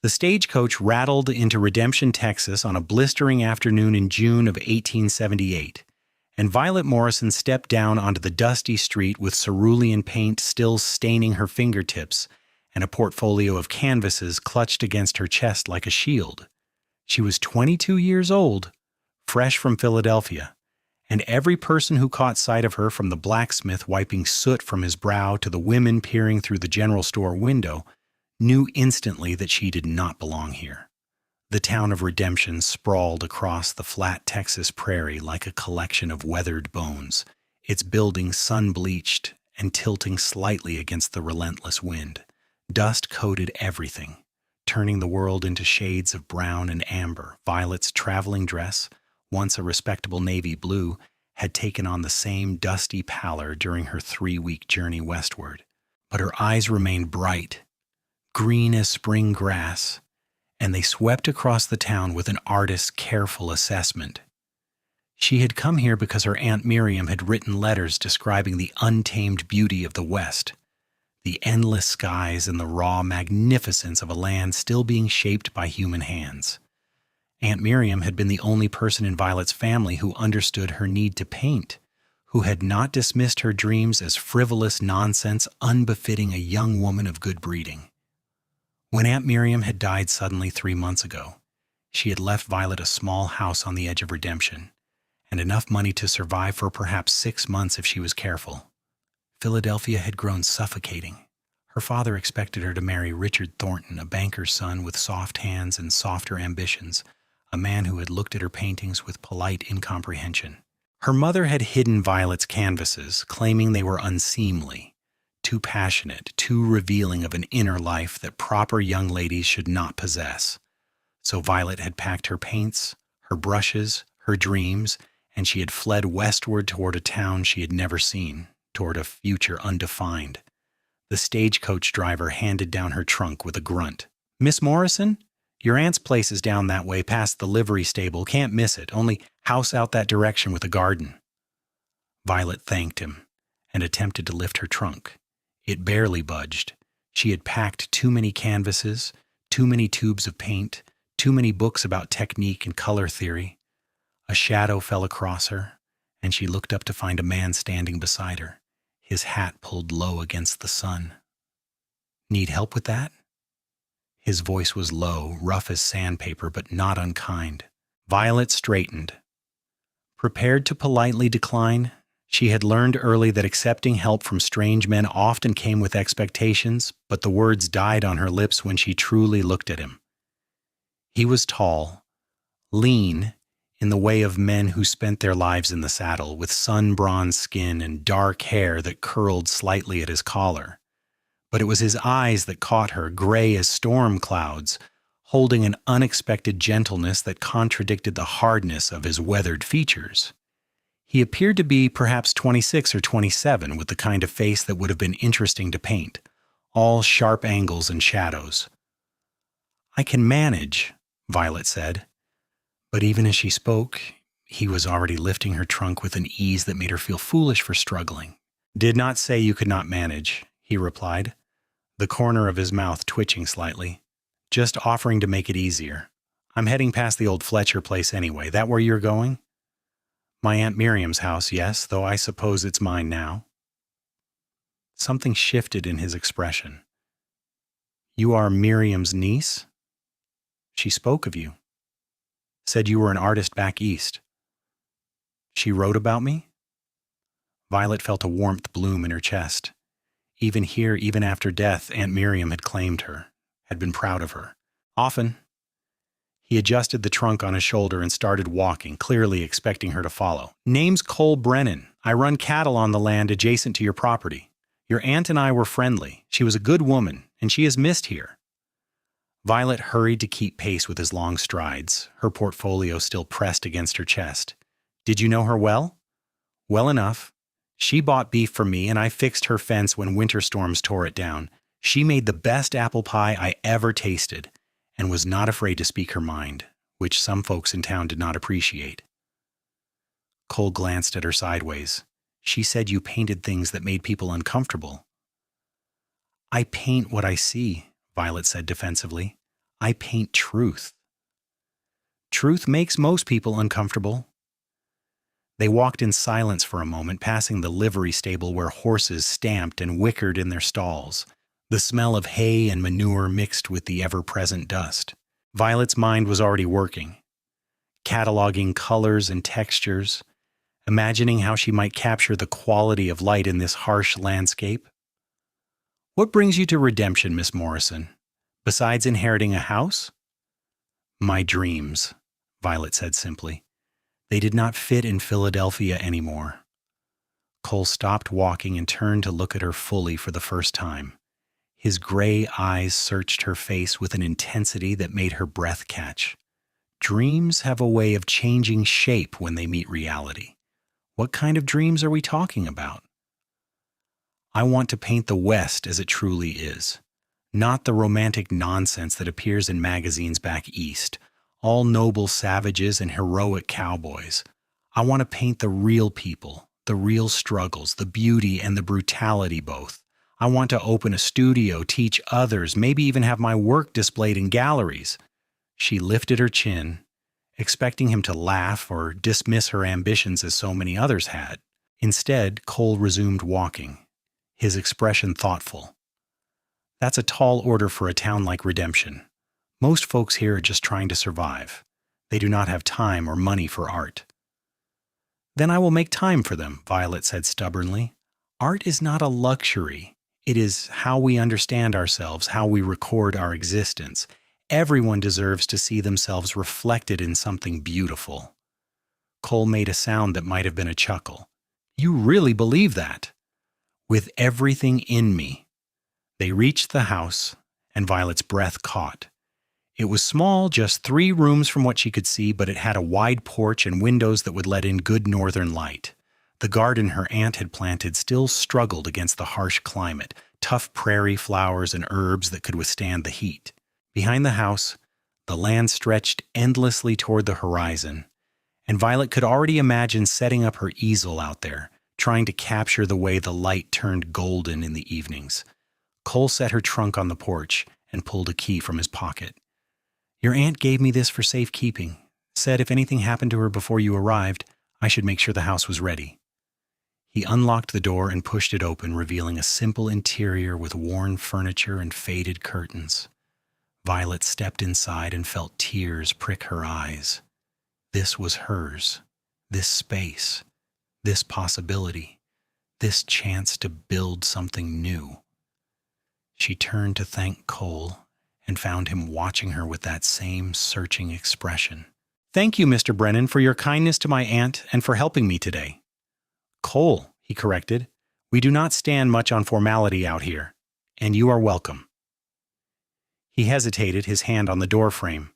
The stagecoach rattled into Redemption, Texas on a blistering afternoon in June of 1878, and Violet Morrison stepped down onto the dusty street with cerulean paint still staining her fingertips and a portfolio of canvases clutched against her chest like a shield. She was 22 years old, fresh from Philadelphia, and every person who caught sight of her, from the blacksmith wiping soot from his brow to the women peering through the general store window, knew instantly that she did not belong here. The town of Redemption sprawled across the flat Texas prairie like a collection of weathered bones, its buildings sun-bleached and tilting slightly against the relentless wind. Dust coated everything, turning the world into shades of brown and amber. Violet's traveling dress, once a respectable navy blue, had taken on the same dusty pallor during her 3-week journey westward. But her eyes remained bright, green as spring grass, and they swept across the town with an artist's careful assessment. She had come here because her Aunt Miriam had written letters describing the untamed beauty of the West, the endless skies and the raw magnificence of a land still being shaped by human hands. Aunt Miriam had been the only person in Violet's family who understood her need to paint, who had not dismissed her dreams as frivolous nonsense unbefitting a young woman of good breeding. When Aunt Miriam had died suddenly 3 months ago, she had left Violet a small house on the edge of Redemption, and enough money to survive for perhaps 6 months if she was careful. Philadelphia had grown suffocating. Her father expected her to marry Richard Thornton, a banker's son with soft hands and softer ambitions, a man who had looked at her paintings with polite incomprehension. Her mother had hidden Violet's canvases, claiming they were unseemly, too passionate, too revealing of an inner life that proper young ladies should not possess. So Violet had packed her paints, her brushes, her dreams, and she had fled westward toward a town she had never seen, toward a future undefined. The stagecoach driver handed down her trunk with a grunt. "Miss Morrison? Your aunt's place is down that way past the livery stable. Can't miss it. Only house out that direction with a garden." Violet thanked him and attempted to lift her trunk. It barely budged. She had packed too many canvases, too many tubes of paint, too many books about technique and color theory. A shadow fell across her, and she looked up to find a man standing beside her, his hat pulled low against the sun. "Need help with that?" His voice was low, rough as sandpaper, but not unkind. Violet straightened. Prepared to politely decline, she had learned early that accepting help from strange men often came with expectations, but the words died on her lips when she truly looked at him. He was tall, lean, in the way of men who spent their lives in the saddle, with sun-bronzed skin and dark hair that curled slightly at his collar. But it was his eyes that caught her, gray as storm clouds, holding an unexpected gentleness that contradicted the hardness of his weathered features. He appeared to be perhaps 26 or 27, with the kind of face that would have been interesting to paint, all sharp angles and shadows. "I can manage," Violet said. But even as she spoke, he was already lifting her trunk with an ease that made her feel foolish for struggling. "Did not say you could not manage," he replied, the corner of his mouth twitching slightly. "Just offering to make it easier. I'm heading past the old Fletcher place anyway. That where you're going?" "My Aunt Miriam's house, yes, though I suppose it's mine now." Something shifted in his expression. "You are Miriam's niece?" "She spoke of you. Said you were an artist back east." "She wrote about me?" Violet felt a warmth bloom in her chest. Even here, even after death, Aunt Miriam had claimed her, had been proud of her. "Often." He adjusted the trunk on his shoulder and started walking, clearly expecting her to follow. "Name's Cole Brennan. I run cattle on the land adjacent to your property. Your aunt and I were friendly. She was a good woman, and she is missed here." Violet hurried to keep pace with his long strides, her portfolio still pressed against her chest. "Did you know her well?" "Well enough. She bought beef from me, and I fixed her fence when winter storms tore it down. She made the best apple pie I ever tasted, and was not afraid to speak her mind, which some folks in town did not appreciate." Cole glanced at her sideways. "She said you painted things that made people uncomfortable." "I paint what I see," Violet said defensively. I paint truth. Truth makes most people uncomfortable. They walked in silence for a moment, passing the livery stable where horses stamped and whickered in their stalls. The smell of hay and manure mixed with the ever-present dust. Violet's mind was already working, cataloging colors and textures, imagining how she might capture the quality of light in this harsh landscape. "What brings you to Redemption, Miss Morrison, besides inheriting a house?" "My dreams," Violet said simply. They did not fit in Philadelphia anymore. Cole stopped walking and turned to look at her fully for the first time. His gray eyes searched her face with an intensity that made her breath catch. Dreams have a way of changing shape when they meet reality. What kind of dreams are we talking about? "I want to paint the West as it truly is, not the romantic nonsense that appears in magazines back east, all noble savages and heroic cowboys. I want to paint the real people, the real struggles, the beauty and the brutality both. I want to open a studio, teach others, maybe even have my work displayed in galleries." She lifted her chin, expecting him to laugh or dismiss her ambitions as so many others had. Instead, Cole resumed walking, his expression thoughtful. "That's a tall order for a town like Redemption. Most folks here are just trying to survive. They do not have time or money for art." "Then I will make time for them," Violet said stubbornly. "Art is not a luxury. It is how we understand ourselves, how we record our existence. Everyone deserves to see themselves reflected in something beautiful." Cole made a sound that might have been a chuckle. "You really believe that?" "With everything in me." They reached the house, and Violet's breath caught. It was small, just 3 rooms from what she could see, but it had a wide porch and windows that would let in good northern light. The garden her aunt had planted still struggled against the harsh climate, tough prairie flowers and herbs that could withstand the heat. Behind the house, the land stretched endlessly toward the horizon, and Violet could already imagine setting up her easel out there, trying to capture the way the light turned golden in the evenings. Cole set her trunk on the porch and pulled a key from his pocket. "Your aunt gave me this for safekeeping. Said if anything happened to her before you arrived, I should make sure the house was ready." He unlocked the door and pushed it open, revealing a simple interior with worn furniture and faded curtains. Violet stepped inside and felt tears prick her eyes. This was hers, this space, this possibility, this chance to build something new. She turned to thank Cole and found him watching her with that same searching expression. "Thank you, Mr. Brennan, for your kindness to my aunt and for helping me today." "Cole," he corrected. "We do not stand much on formality out here, and you are welcome." He hesitated, his hand on the doorframe.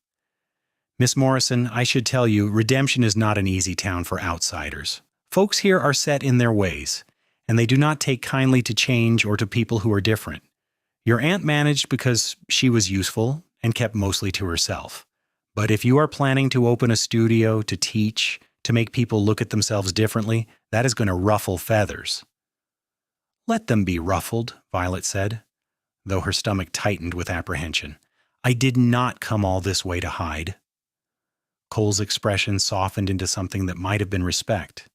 "Miss Morrison, I should tell you, Redemption is not an easy town for outsiders. Folks here are set in their ways, and they do not take kindly to change or to people who are different. Your aunt managed because she was useful and kept mostly to herself. But if you are planning to open a studio, to teach, to make people look at themselves differently, that is going to ruffle feathers." "Let them be ruffled," Violet said, though her stomach tightened with apprehension. "I did not come all this way to hide." Cole's expression softened into something that might have been respect.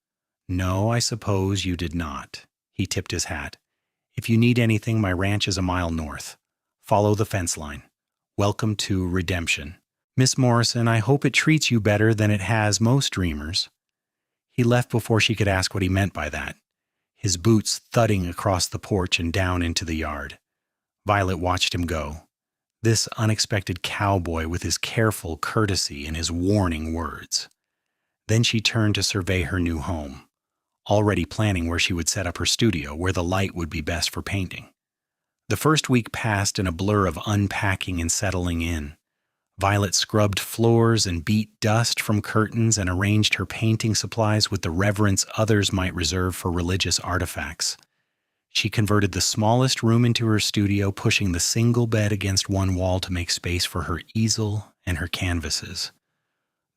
"No, I suppose you did not." He tipped his hat. "If you need anything, my ranch is a mile north. Follow the fence line. Welcome to Redemption. Miss Morrison, I hope it treats you better than it has most dreamers." He left before she could ask what he meant by that, his boots thudding across the porch and down into the yard. Violet watched him go. This unexpected cowboy with his careful courtesy and his warning words. Then she turned to survey her new home, already planning where she would set up her studio, where the light would be best for painting. The first week passed in a blur of unpacking and settling in. Violet scrubbed floors and beat dust from curtains and arranged her painting supplies with the reverence others might reserve for religious artifacts. She converted the smallest room into her studio, pushing the single bed against one wall to make space for her easel and her canvases.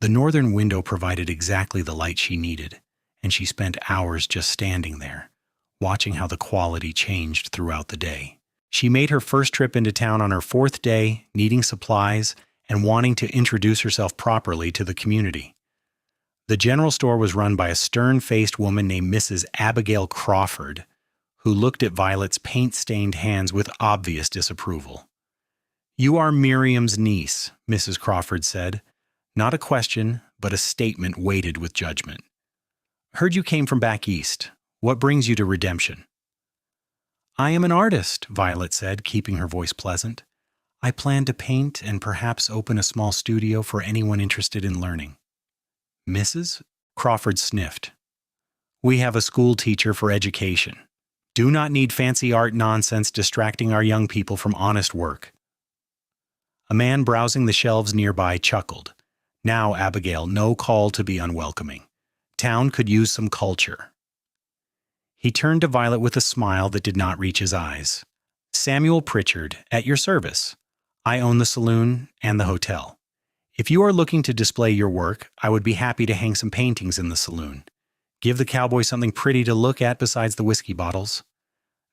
The northern window provided exactly the light she needed, and she spent hours just standing there, watching how the quality changed throughout the day. She made her first trip into town on her fourth day, needing supplies and wanting to introduce herself properly to the community. The general store was run by a stern-faced woman named Mrs. Abigail Crawford, who looked at Violet's paint-stained hands with obvious disapproval. "You are Miriam's niece," Mrs. Crawford said. Not a question, but a statement weighted with judgment. "Heard you came from back east. What brings you to Redemption?" "I am an artist," Violet said, keeping her voice pleasant. "I plan to paint and perhaps open a small studio for anyone interested in learning." "Mrs.?" Crawford sniffed. "We have a school teacher for education. Do not need fancy art nonsense distracting our young people from honest work." A man browsing the shelves nearby chuckled. "Now, Abigail, no call to be unwelcoming. Town could use some culture." He turned to Violet with a smile that did not reach his eyes. "Samuel Pritchard, at your service. I own the saloon and the hotel. If you are looking to display your work, I would be happy to hang some paintings in the saloon. Give the cowboy something pretty to look at besides the whiskey bottles."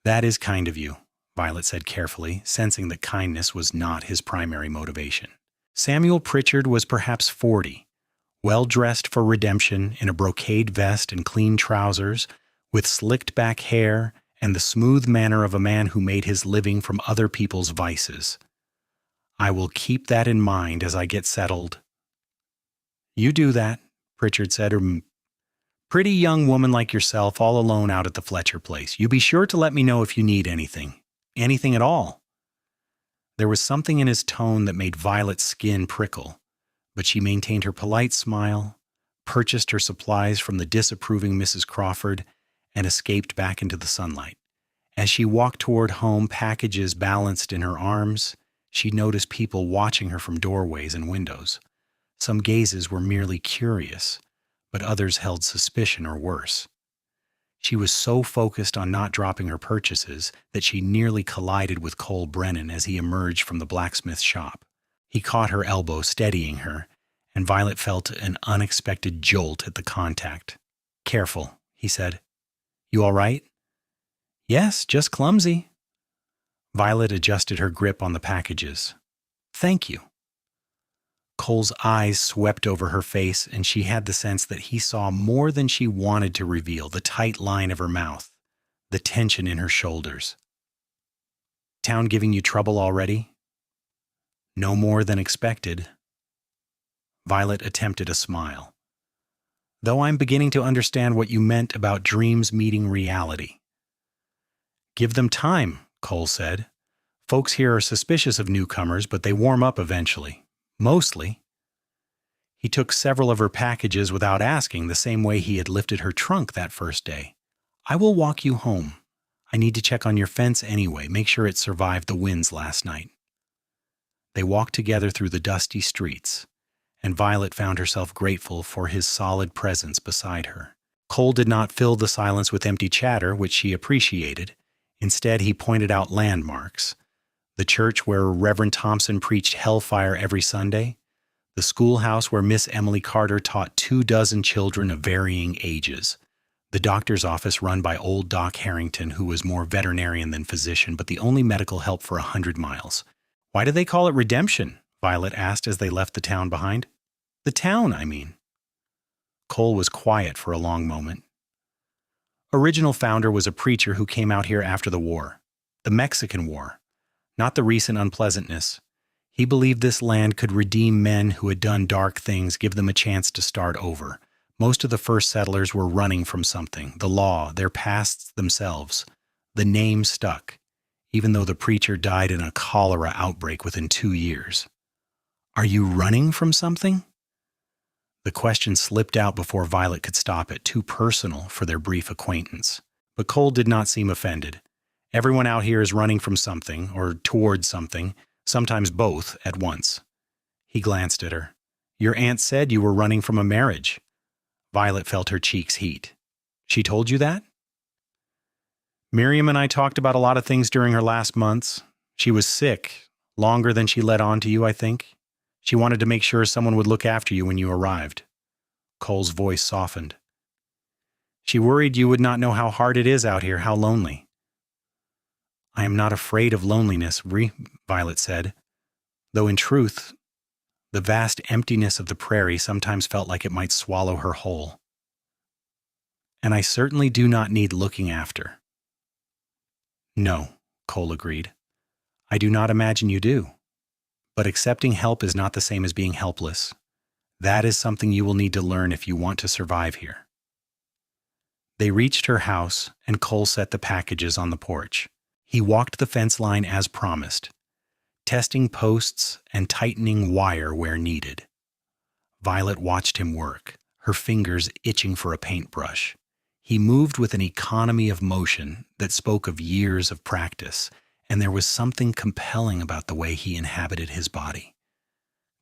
"That is kind of you," Violet said carefully, sensing that kindness was not his primary motivation. Samuel Pritchard was perhaps 40, well-dressed for Redemption in a brocade vest and clean trousers, with slicked-back hair and the smooth manner of a man who made his living from other people's vices. "I will keep that in mind as I get settled." "You do that," Pritchard said. "Pretty young woman like yourself all alone out at the Fletcher place. You be sure to let me know if you need anything. Anything at all." There was something in his tone that made Violet's skin prickle, but she maintained her polite smile, purchased her supplies from the disapproving Mrs. Crawford, and escaped back into the sunlight. As she walked toward home, packages balanced in her arms, she noticed people watching her from doorways and windows. Some gazes were merely curious, but others held suspicion or worse. She was so focused on not dropping her purchases that she nearly collided with Cole Brennan as he emerged from the blacksmith shop. He caught her elbow, steadying her, and Violet felt an unexpected jolt at the contact. "Careful," he said. "You all right?" "Yes, just clumsy." Violet adjusted her grip on the packages. "Thank you." Cole's eyes swept over her face, and she had the sense that he saw more than she wanted to reveal: the tight line of her mouth, the tension in her shoulders. "Town giving you trouble already?" "No more than expected." Violet attempted a smile. "Though I'm beginning to understand what you meant about dreams meeting reality." "Give them time," Cole said. "Folks here are suspicious of newcomers, but they warm up eventually. Mostly." He took several of her packages without asking, the same way he had lifted her trunk that first day. "I will walk you home. I need to check on your fence anyway, make sure it survived the winds last night." They walked together through the dusty streets, and Violet found herself grateful for his solid presence beside her. Cole did not fill the silence with empty chatter, which she appreciated. Instead, he pointed out landmarks: the church where Reverend Thompson preached hellfire every Sunday, the schoolhouse where Miss Emily Carter taught 24 children of varying ages, the doctor's office run by old Doc Harrington, who was more veterinarian than physician, but the only medical help for 100 miles. "Why do they call it Redemption?" Violet asked as they left the town behind. "The town, I mean." Cole was quiet for a long moment. "Original founder was a preacher who came out here after the war, the Mexican War, not the recent unpleasantness. He believed this land could redeem men who had done dark things, give them a chance to start over. Most of the first settlers were running from something: the law, their pasts themselves. The name stuck, even though the preacher died in a cholera outbreak within 2 years." "Are you running from something?" The question slipped out before Violet could stop it, too personal for their brief acquaintance. But Cole did not seem offended. "Everyone out here is running from something, or towards something, sometimes both at once." He glanced at her. "Your aunt said you were running from a marriage." Violet felt her cheeks heat. "She told you that?" "Miriam and I talked about a lot of things during her last months. She was sick, longer than she let on to you, I think. She wanted to make sure someone would look after you when you arrived." Cole's voice softened. "She worried you would not know how hard it is out here, how lonely." I am not afraid of loneliness, Violet said, though in truth, the vast emptiness of the prairie sometimes felt like it might swallow her whole. And I certainly do not need looking after. No, Cole agreed. I do not imagine you do. But accepting help is not the same as being helpless. That is something you will need to learn if you want to survive here. They reached her house, and Cole set the packages on the porch. He walked the fence line as promised, testing posts and tightening wire where needed. Violet watched him work, her fingers itching for a paintbrush. He moved with an economy of motion that spoke of years of practice, and there was something compelling about the way he inhabited his body,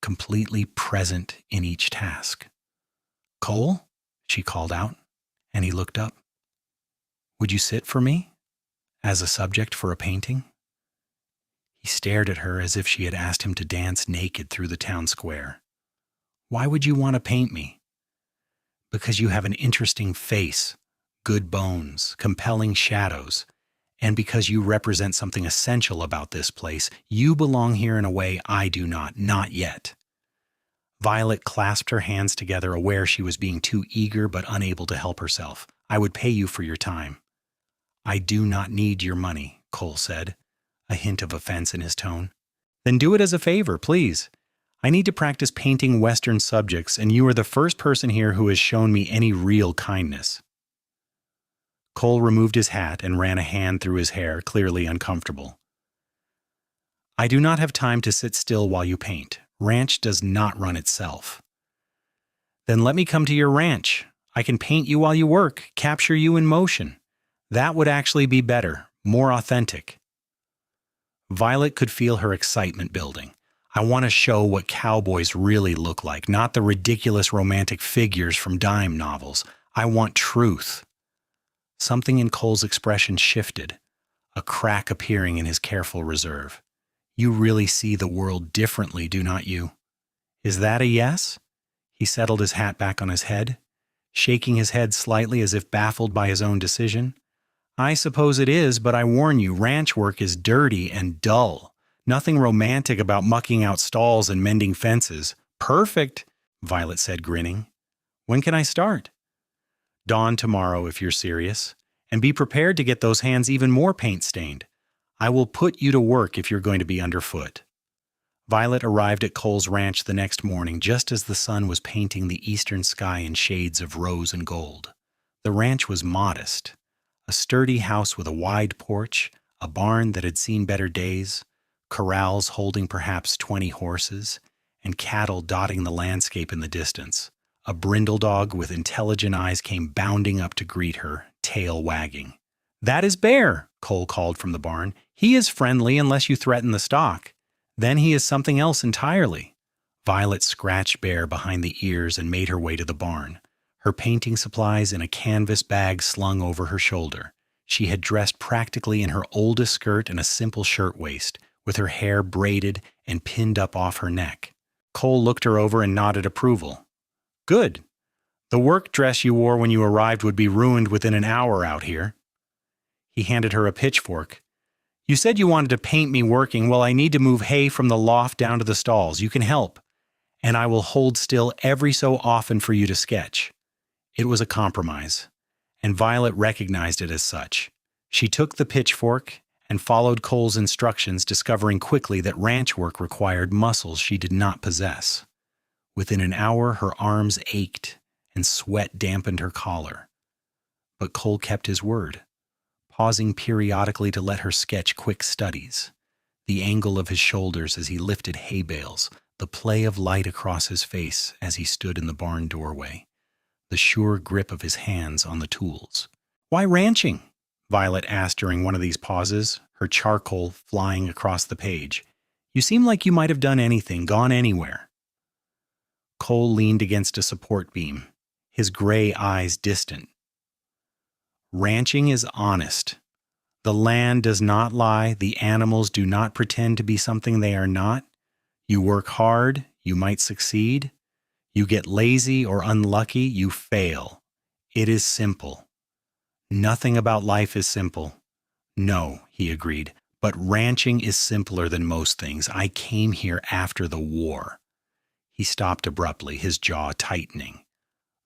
completely present in each task. "Cole?" she called out, and he looked up. "Would you sit for me? As a subject for a painting?" He stared at her as if she had asked him to dance naked through the town square. "Why would you want to paint me?" "Because you have an interesting face, good bones, compelling shadows, and because you represent something essential about this place. You belong here in a way I do not yet." Violet clasped her hands together, aware she was being too eager but unable to help herself. "I would pay you for your time." "I do not need your money," Cole said, a hint of offense in his tone. "Then do it as a favor, please. I need to practice painting Western subjects, and you are the first person here who has shown me any real kindness." Cole removed his hat and ran a hand through his hair, clearly uncomfortable. "I do not have time to sit still while you paint. Ranch does not run itself." "Then let me come to your ranch. I can paint you while you work, capture you in motion. That would actually be better, more authentic." Violet could feel her excitement building. "I want to show what cowboys really look like, not the ridiculous romantic figures from dime novels. I want truth." Something in Cole's expression shifted, a crack appearing in his careful reserve. "You really see the world differently, do not you? Is that a yes?" He settled his hat back on his head, shaking his head slightly as if baffled by his own decision. "I suppose it is, but I warn you, ranch work is dirty and dull. Nothing romantic about mucking out stalls and mending fences." "Perfect," Violet said, grinning. "When can I start?" "Dawn tomorrow, if you're serious. And be prepared to get those hands even more paint-stained. I will put you to work if you're going to be underfoot." Violet arrived at Cole's ranch the next morning just as the sun was painting the eastern sky in shades of rose and gold. The ranch was modest, a sturdy house with a wide porch, a barn that had seen better days, corrals holding perhaps 20 horses, and cattle dotting the landscape in the distance. A brindle dog with intelligent eyes came bounding up to greet her, tail wagging. "That is Bear," Cole called from the barn. "He is friendly unless you threaten the stock. Then he is something else entirely." Violet scratched Bear behind the ears and made her way to the barn, her painting supplies in a canvas bag slung over her shoulder. She had dressed practically in her oldest skirt and a simple shirtwaist, with her hair braided and pinned up off her neck. Cole looked her over and nodded approval. "Good. The work dress you wore when you arrived would be ruined within an hour out here." He handed her a pitchfork. "You said you wanted to paint me working. Well, I need to move hay from the loft down to the stalls. You can help. And I will hold still every so often for you to sketch." It was a compromise, and Violet recognized it as such. She took the pitchfork and followed Cole's instructions, discovering quickly that ranch work required muscles she did not possess. Within an hour, her arms ached and sweat dampened her collar. But Cole kept his word, pausing periodically to let her sketch quick studies. The angle of his shoulders as he lifted hay bales, the play of light across his face as he stood in the barn doorway, the sure grip of his hands on the tools. "Why ranching?" Violet asked during one of these pauses, her charcoal flying across the page. "You seem like you might have done anything, gone anywhere." Cole leaned against a support beam, his gray eyes distant. "Ranching is honest. The land does not lie. The animals do not pretend to be something they are not. You work hard, you might succeed. You get lazy or unlucky, you fail. It is simple." "Nothing about life is simple." "No," he agreed. But ranching is simpler than most things. I came here after the war." He stopped abruptly, his jaw tightening.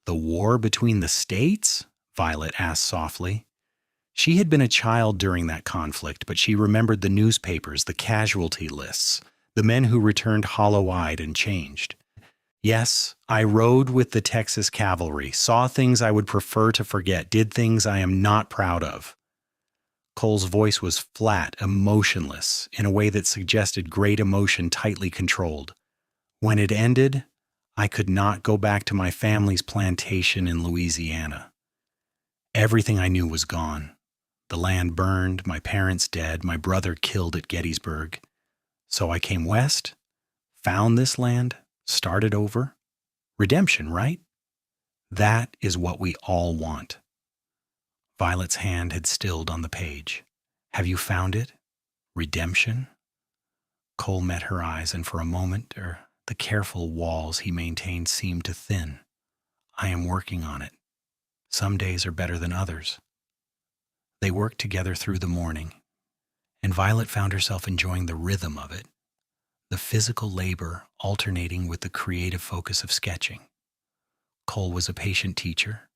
"The war between the states?" Violet asked softly. She had been a child during that conflict, but she remembered the newspapers, the casualty lists, the men who returned hollow-eyed and changed. "Yes, I rode with the Texas cavalry, saw things I would prefer to forget, did things I am not proud of." Cole's voice was flat, emotionless, in a way that suggested great emotion tightly controlled. "When it ended, I could not go back to my family's plantation in Louisiana. Everything I knew was gone. The land burned, my parents dead, my brother killed at Gettysburg. So I came west, found this land, started over. Redemption, right? That is what we all want." Violet's hand had stilled on the page. "Have you found it? Redemption?" Cole met her eyes, and for a moment, the careful walls he maintained seemed to thin. "I am working on it. Some days are better than others." They worked together through the morning, and Violet found herself enjoying the rhythm of it, the physical labor alternating with the creative focus of sketching. Cole was a patient teacher,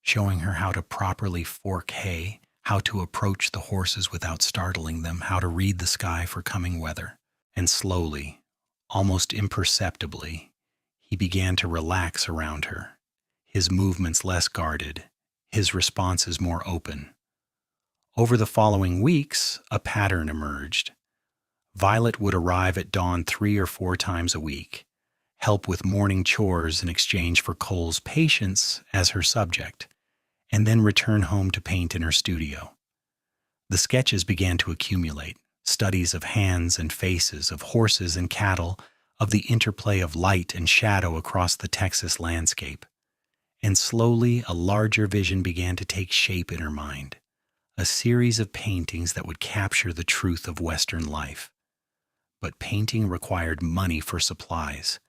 showing her how to properly fork hay, how to approach the horses without startling them, how to read the sky for coming weather. And slowly, almost imperceptibly, he began to relax around her, his movements less guarded, his responses more open. Over the following weeks, a pattern emerged. Violet would arrive at dawn 3 or 4 times a week, help with morning chores in exchange for Cole's patience as her subject, and then return home to paint in her studio. The sketches began to accumulate, studies of hands and faces, of horses and cattle, of the interplay of light and shadow across the Texas landscape. And slowly a larger vision began to take shape in her mind, a series of paintings that would capture the truth of Western life. But painting required money for supplies,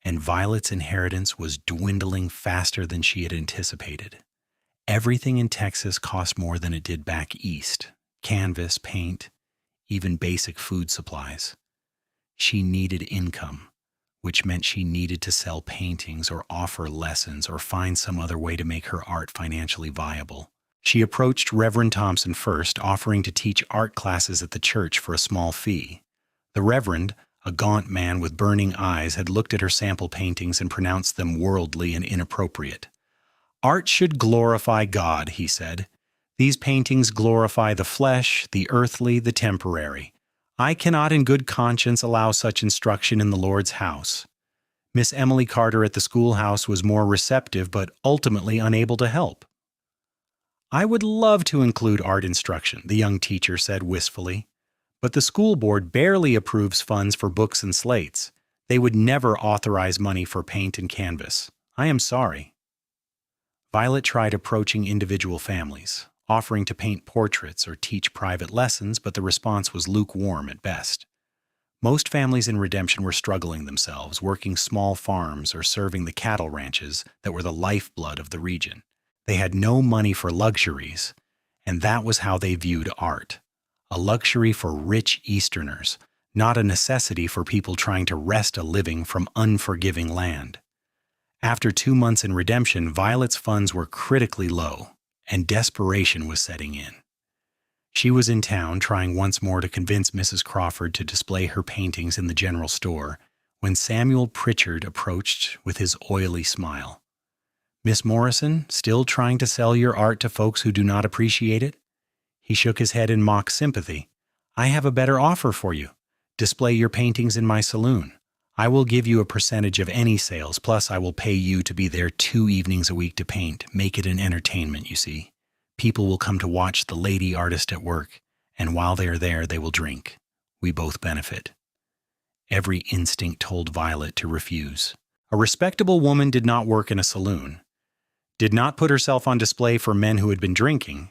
and Violet's inheritance was dwindling faster than she had anticipated. Everything in Texas cost more than it did back east: canvas, paint, even basic food supplies. She needed income, which meant she needed to sell paintings or offer lessons or find some other way to make her art financially viable. She approached Reverend Thompson first, offering to teach art classes at the church for a small fee. The Reverend, a gaunt man with burning eyes, had looked at her sample paintings and pronounced them worldly and inappropriate. "Art should glorify God," he said. "These paintings glorify the flesh, the earthly, the temporary. I cannot in good conscience allow such instruction in the Lord's house." Miss Emily Carter at the schoolhouse was more receptive, but ultimately unable to help. "I would love to include art instruction," the young teacher said wistfully. "But the school board barely approves funds for books and slates. They would never authorize money for paint and canvas. I am sorry." Violet tried approaching individual families, offering to paint portraits or teach private lessons, but the response was lukewarm at best. Most families in Redemption were struggling themselves, working small farms or serving the cattle ranches that were the lifeblood of the region. They had no money for luxuries, and that was how they viewed art: a luxury for rich Easterners, not a necessity for people trying to wrest a living from unforgiving land. After 2 months in Redemption, Violet's funds were critically low, and desperation was setting in. She was in town trying once more to convince Mrs. Crawford to display her paintings in the general store when Samuel Pritchard approached with his oily smile. "Miss Morrison, still trying to sell your art to folks who do not appreciate it?" He shook his head in mock sympathy. "I have a better offer for you. Display your paintings in my saloon. I will give you a percentage of any sales, plus I will pay you to be there 2 evenings a week to paint. Make it an entertainment, you see. People will come to watch the lady artist at work, and while they are there, they will drink. We both benefit." Every instinct told Violet to refuse. A respectable woman did not work in a saloon, did not put herself on display for men who had been drinking,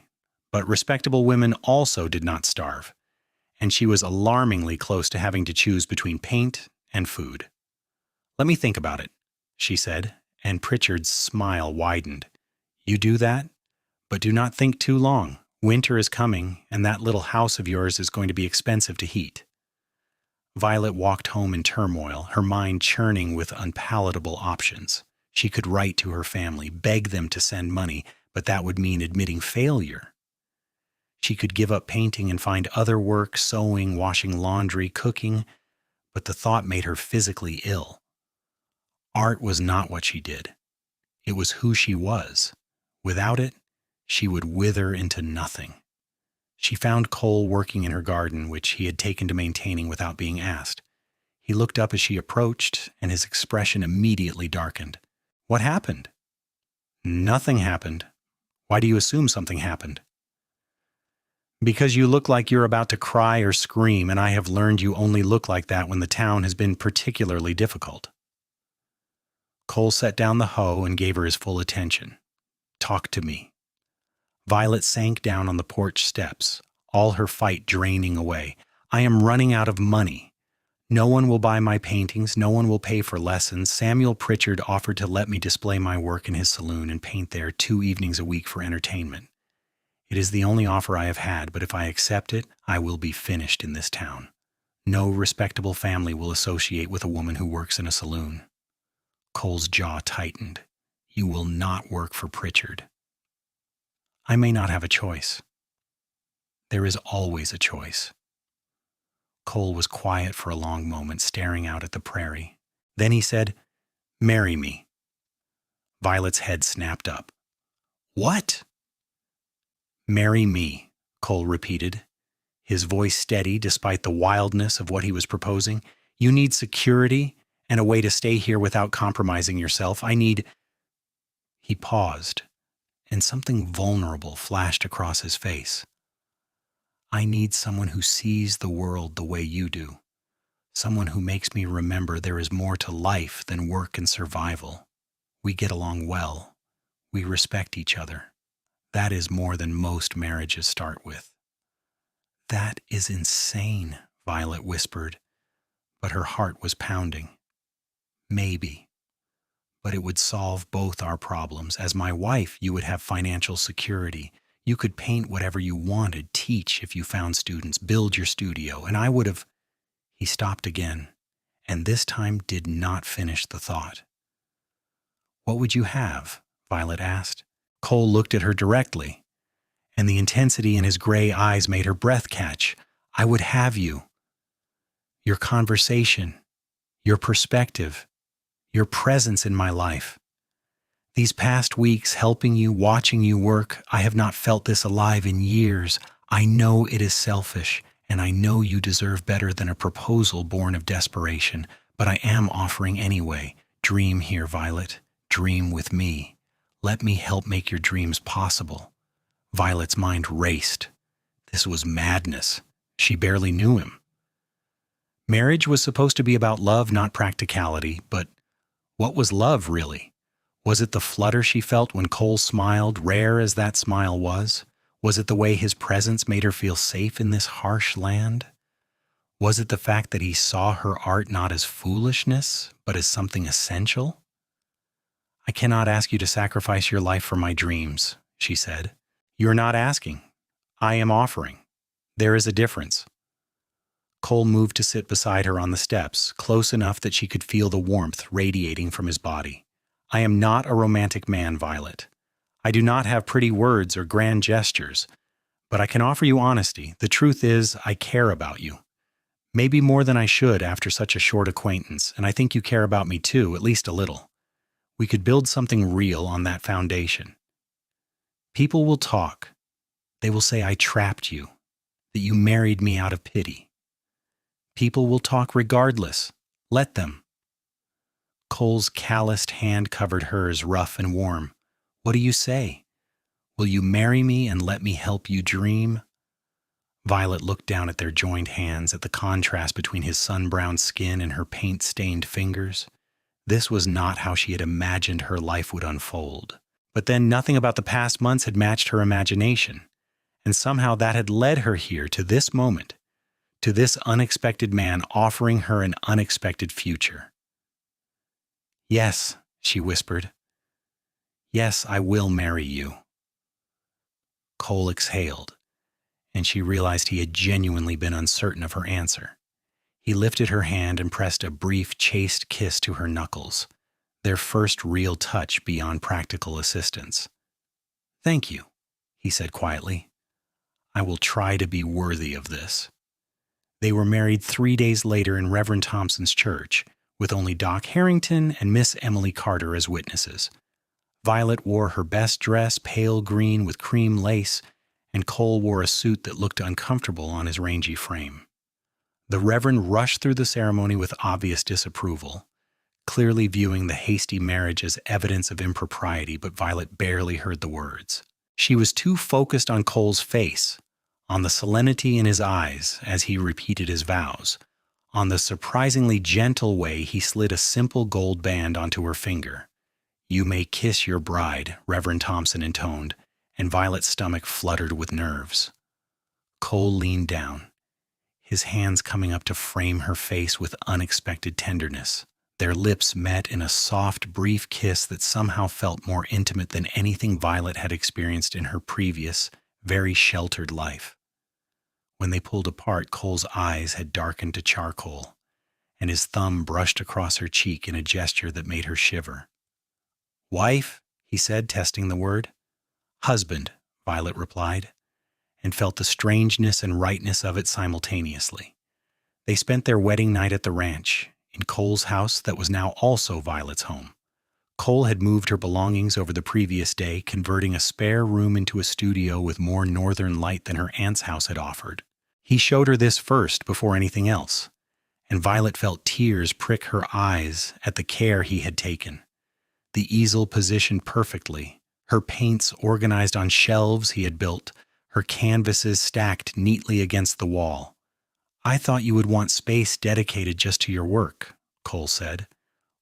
but respectable women also did not starve, and she was alarmingly close to having to choose between paint and food. "Let me think about it," she said, and Pritchard's smile widened. "You do that? But do not think too long. Winter is coming, and that little house of yours is going to be expensive to heat." Violet walked home in turmoil, her mind churning with unpalatable options. She could write to her family, beg them to send money, but that would mean admitting failure. She could give up painting and find other work, sewing, washing laundry, cooking, but the thought made her physically ill. Art was not what she did. It was who she was. Without it, she would wither into nothing. She found Cole working in her garden, which he had taken to maintaining without being asked. He looked up as she approached, and his expression immediately darkened. "What happened?" "Nothing happened. Why do you assume something happened?" "Because you look like you're about to cry or scream, and I have learned you only look like that when the town has been particularly difficult." Cole set down the hoe and gave her his full attention. "Talk to me." Violet sank down on the porch steps, all her fight draining away. "I am running out of money. No one will buy my paintings. No one will pay for lessons. Samuel Pritchard offered to let me display my work in his saloon and paint there 2 evenings a week for entertainment. It is the only offer I have had, but if I accept it, I will be finished in this town. No respectable family will associate with a woman who works in a saloon." Cole's jaw tightened. "You will not work for Pritchard." "I may not have a choice." "There is always a choice." Cole was quiet for a long moment, staring out at the prairie. Then he said, "Marry me." Violet's head snapped up. "What?" "Marry me," Cole repeated, his voice steady despite the wildness of what he was proposing. "You need security and a way to stay here without compromising yourself. I need—" He paused, and something vulnerable flashed across his face. "I need someone who sees the world the way you do. Someone who makes me remember there is more to life than work and survival. We get along well. We respect each other. That is more than most marriages start with." "That is insane," Violet whispered, but her heart was pounding. "Maybe. But it would solve both our problems. As my wife, you would have financial security. You could paint whatever you wanted, teach if you found students, build your studio, and I would have—" He stopped again, and this time did not finish the thought. "What would you have?" Violet asked. Cole looked at her directly, and the intensity in his gray eyes made her breath catch. "I would have you. Your conversation, your perspective, your presence in my life. These past weeks, helping you, watching you work, I have not felt this alive in years. I know it is selfish, and I know you deserve better than a proposal born of desperation, but I am offering anyway. Dream here, Violet. Dream with me. Let me help make your dreams possible." Violet's mind raced. This was madness. She barely knew him. Marriage was supposed to be about love, not practicality, but what was love, really? Was it the flutter she felt when Cole smiled, rare as that smile was? Was it the way his presence made her feel safe in this harsh land? Was it the fact that he saw her art not as foolishness, but as something essential? "I cannot ask you to sacrifice your life for my dreams," she said. "You're not asking. I am offering. There is a difference." Cole moved to sit beside her on the steps, close enough that she could feel the warmth radiating from his body. "I am not a romantic man, Violet. I do not have pretty words or grand gestures, but I can offer you honesty. The truth is, I care about you. Maybe more than I should after such a short acquaintance, and I think you care about me too, at least a little. We could build something real on that foundation. People will talk. They will say I trapped you, that you married me out of pity. People will talk regardless. Let them." Cole's calloused hand covered hers, rough and warm. "What do you say? Will you marry me and let me help you dream?" Violet looked down at their joined hands, at the contrast between his sun-browned skin and her paint-stained fingers. This was not how she had imagined her life would unfold. But then nothing about the past months had matched her imagination, and somehow that had led her here to this moment, to this unexpected man offering her an unexpected future. "Yes," she whispered. "Yes, I will marry you." Cole exhaled, and she realized he had genuinely been uncertain of her answer. He lifted her hand and pressed a brief, chaste kiss to her knuckles, their first real touch beyond practical assistance. "Thank you," he said quietly. "I will try to be worthy of this." They were married 3 days later in Reverend Thompson's church, with only Doc Harrington and Miss Emily Carter as witnesses. Violet wore her best dress, pale green with cream lace, and Cole wore a suit that looked uncomfortable on his rangy frame. The Reverend rushed through the ceremony with obvious disapproval, clearly viewing the hasty marriage as evidence of impropriety, but Violet barely heard the words. She was too focused on Cole's face, on the solemnity in his eyes as he repeated his vows, on the surprisingly gentle way he slid a simple gold band onto her finger. "You may kiss your bride," Reverend Thompson intoned, and Violet's stomach fluttered with nerves. Cole leaned down, his hands coming up to frame her face with unexpected tenderness. Their lips met in a soft, brief kiss that somehow felt more intimate than anything Violet had experienced in her previous, very sheltered life. When they pulled apart, Cole's eyes had darkened to charcoal, and his thumb brushed across her cheek in a gesture that made her shiver. "Wife," he said, testing the word. "Husband," Violet replied, and felt the strangeness and rightness of it simultaneously. They spent their wedding night at the ranch, in Cole's house that was now also Violet's home. Cole had moved her belongings over the previous day, converting a spare room into a studio with more northern light than her aunt's house had offered. He showed her this first before anything else, and Violet felt tears prick her eyes at the care he had taken. The easel positioned perfectly, her paints organized on shelves he had built, her canvases stacked neatly against the wall. "I thought you would want space dedicated just to your work," Cole said,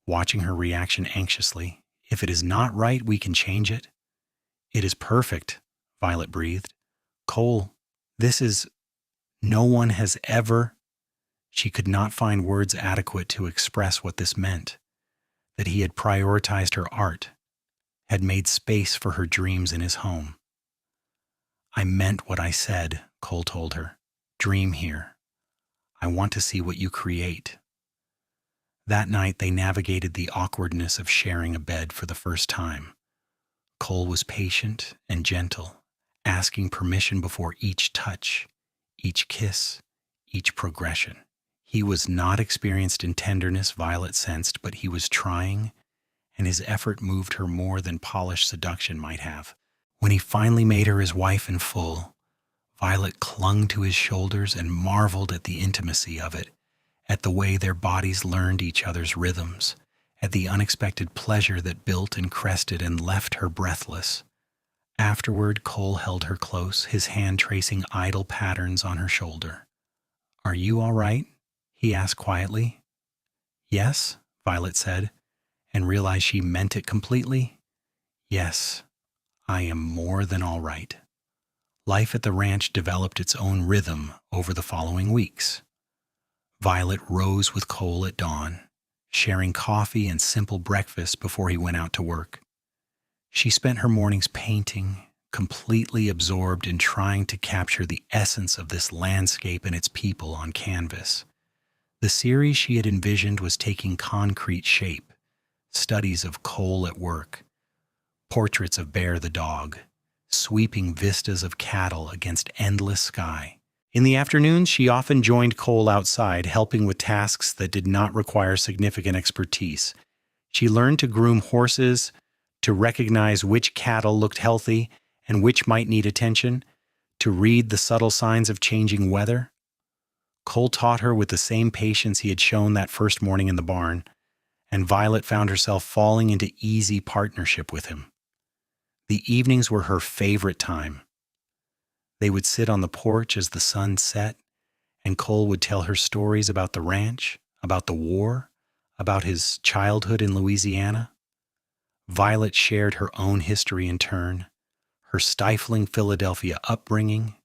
watching her reaction anxiously. "If it is not right, we can change it." "It is perfect," Violet breathed. "Cole, this is... no one has ever..." She could not find words adequate to express what this meant, that he had prioritized her art, had made space for her dreams in his home. "I meant what I said," Cole told her. "Dream here. I want to see what you create." That night they navigated the awkwardness of sharing a bed for the first time. Cole was patient and gentle, asking permission before each touch, each kiss, each progression. He was not experienced in tenderness, Violet sensed, but he was trying, and his effort moved her more than polished seduction might have. When he finally made her his wife in full, Violet clung to his shoulders and marveled at the intimacy of it, at the way their bodies learned each other's rhythms, at the unexpected pleasure that built and crested and left her breathless. Afterward, Cole held her close, his hand tracing idle patterns on her shoulder. "Are you all right?" he asked quietly. "Yes," Violet said, and realized she meant it completely. "Yes, I am more than all right." Life at the ranch developed its own rhythm over the following weeks. Violet rose with Cole at dawn, sharing coffee and simple breakfast before he went out to work. She spent her mornings painting, completely absorbed in trying to capture the essence of this landscape and its people on canvas. The series she had envisioned was taking concrete shape: studies of Cole at work, portraits of Bear the dog, sweeping vistas of cattle against endless sky. In the afternoons, she often joined Cole outside, helping with tasks that did not require significant expertise. She learned to groom horses, to recognize which cattle looked healthy and which might need attention, to read the subtle signs of changing weather. Cole taught her with the same patience he had shown that first morning in the barn, and Violet found herself falling into easy partnership with him. The evenings were her favorite time. They would sit on the porch as the sun set, and Cole would tell her stories about the ranch, about the war, about his childhood in Louisiana. Violet shared her own history in turn, her stifling Philadelphia upbringing,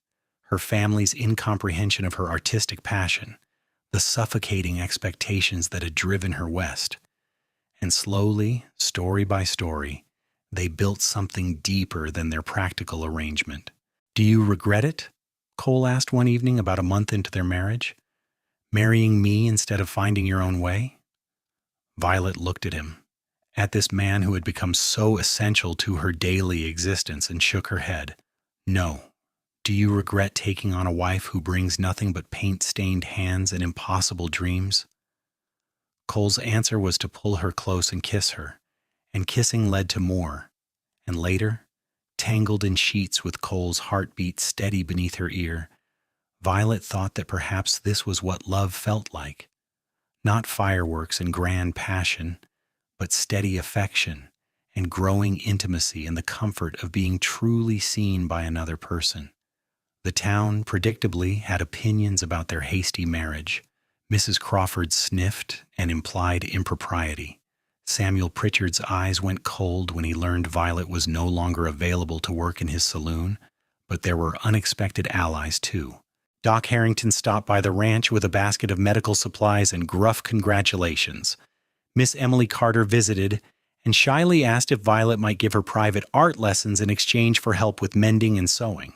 her family's incomprehension of her artistic passion, the suffocating expectations that had driven her west. And slowly, story by story, they built something deeper than their practical arrangement. Do you regret it? Cole asked one evening about a month into their marriage. Marrying me instead of finding your own way? Violet looked at him, at this man who had become so essential to her daily existence, and shook her head. No. Do you regret taking on a wife who brings nothing but paint-stained hands and impossible dreams? Cole's answer was to pull her close and kiss her, and kissing led to more, and later, tangled in sheets with Cole's heartbeat steady beneath her ear, Violet thought that perhaps this was what love felt like. Not fireworks and grand passion, but steady affection and growing intimacy and the comfort of being truly seen by another person. The town, predictably, had opinions about their hasty marriage. Mrs. Crawford sniffed and implied impropriety. Samuel Pritchard's eyes went cold when he learned Violet was no longer available to work in his saloon, but there were unexpected allies, too. Doc Harrington stopped by the ranch with a basket of medical supplies and gruff congratulations. Miss Emily Carter visited and shyly asked if Violet might give her private art lessons in exchange for help with mending and sewing.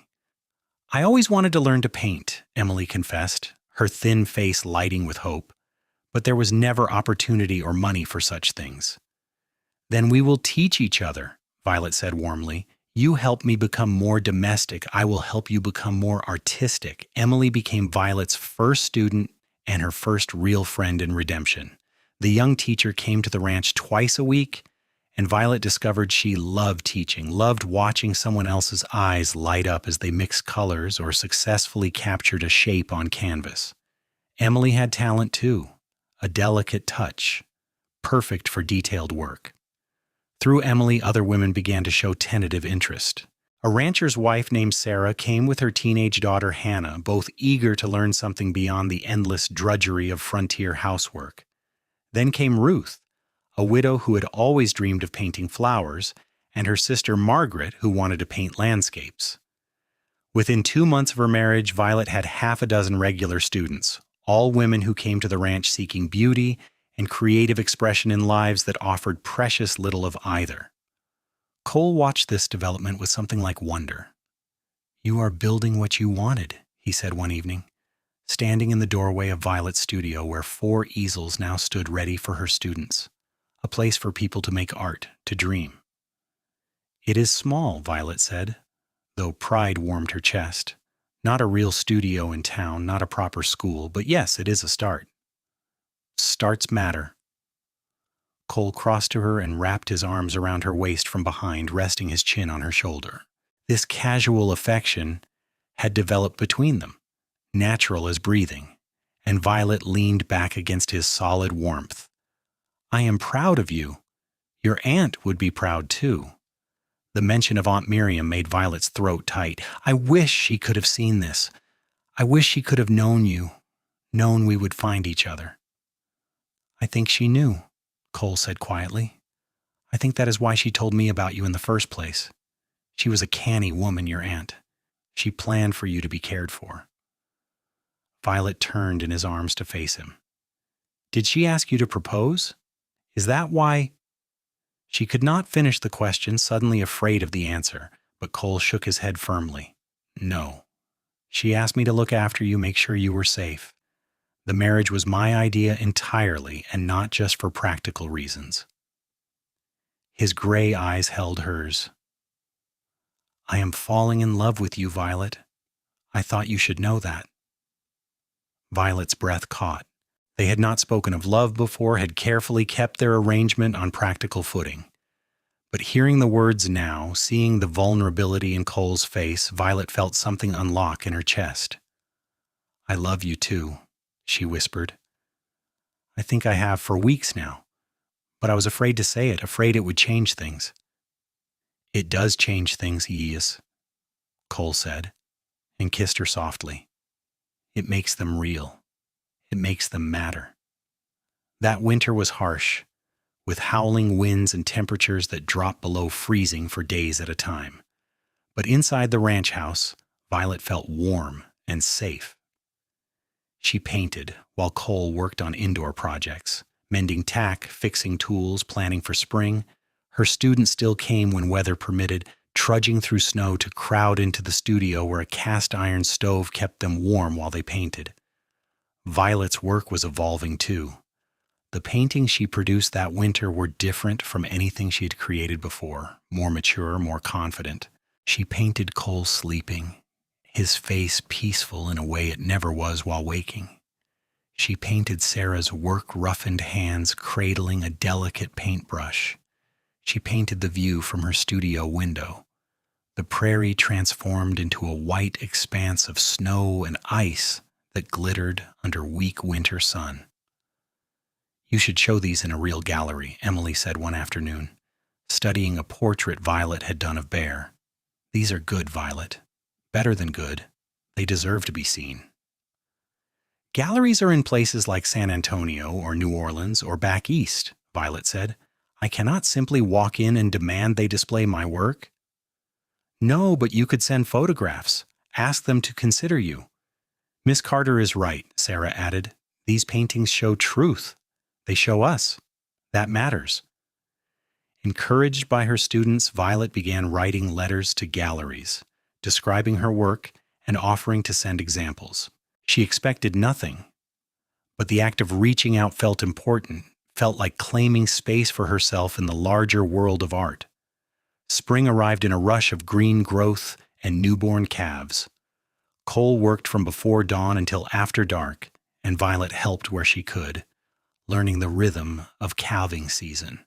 I always wanted to learn to paint, Emily confessed, her thin face lighting with hope, but there was never opportunity or money for such things. Then we will teach each other, Violet said warmly. You help me become more domestic. I will help you become more artistic. Emily became Violet's first student and her first real friend in redemption. The young teacher came to the ranch twice a week, and Violet discovered she loved teaching, loved watching someone else's eyes light up as they mixed colors or successfully captured a shape on canvas. Emily had talent too, a delicate touch, perfect for detailed work. Through Emily, other women began to show tentative interest. A rancher's wife named Sarah came with her teenage daughter Hannah, both eager to learn something beyond the endless drudgery of frontier housework. Then came Ruth, a widow who had always dreamed of painting flowers, and her sister Margaret, who wanted to paint landscapes. Within 2 months of her marriage, Violet had half a dozen regular students, all women who came to the ranch seeking beauty and creative expression in lives that offered precious little of either. Cole watched this development with something like wonder. You are building what you wanted, he said one evening, standing in the doorway of Violet's studio where 4 easels now stood ready for her students, a place for people to make art, to dream. It is small, Violet said, though pride warmed her chest. Not a real studio in town, not a proper school, but yes, it is a start. Starts matter. Cole crossed to her and wrapped his arms around her waist from behind, resting his chin on her shoulder. This casual affection had developed between them, natural as breathing, and Violet leaned back against his solid warmth. I am proud of you. Your aunt would be proud too. The mention of Aunt Miriam made Violet's throat tight. I wish she could have seen this. I wish she could have known you, known we would find each other. I think she knew, Cole said quietly. I think that is why she told me about you in the first place. She was a canny woman, your aunt. She planned for you to be cared for. Violet turned in his arms to face him. Did she ask you to propose? Is that why? She could not finish the question, suddenly afraid of the answer, but Cole shook his head firmly. No. She asked me to look after you, make sure you were safe. The marriage was my idea entirely, and not just for practical reasons. His gray eyes held hers. I am falling in love with you, Violet. I thought you should know that. Violet's breath caught. They had not spoken of love before, had carefully kept their arrangement on practical footing. But hearing the words now, seeing the vulnerability in Cole's face, Violet felt something unlock in her chest. I love you too, she whispered. I think I have for weeks now, but I was afraid to say it, afraid it would change things. It does change things, Iis, Cole said, and kissed her softly. It makes them real. It makes them matter. That winter was harsh, with howling winds and temperatures that dropped below freezing for days at a time. But inside the ranch house, Violet felt warm and safe. She painted while Cole worked on indoor projects, mending tack, fixing tools, planning for spring. Her students still came when weather permitted, trudging through snow to crowd into the studio where a cast-iron stove kept them warm while they painted. Violet's work was evolving too. The paintings she produced that winter were different from anything she had created before, more mature, more confident. She painted Cole sleeping, his face peaceful in a way it never was while waking. She painted Sarah's work-roughened hands cradling a delicate paintbrush. She painted the view from her studio window. The prairie transformed into a white expanse of snow and ice that glittered under weak winter sun. "You should show these in a real gallery," Emily said one afternoon, studying a portrait Violet had done of Bear. "These are good, Violet. Better than good. They deserve to be seen." "Galleries are in places like San Antonio or New Orleans or back east," Violet said. "I cannot simply walk in and demand they display my work." "No, but you could send photographs. Ask them to consider you." "Miss Carter is right," Sarah added. "These paintings show truth. They show us. That matters." Encouraged by her students, Violet began writing letters to galleries, describing her work and offering to send examples. She expected nothing, but the act of reaching out felt important, felt like claiming space for herself in the larger world of art. Spring arrived in a rush of green growth and newborn calves. Cole worked from before dawn until after dark, and Violet helped where she could, learning the rhythm of calving season.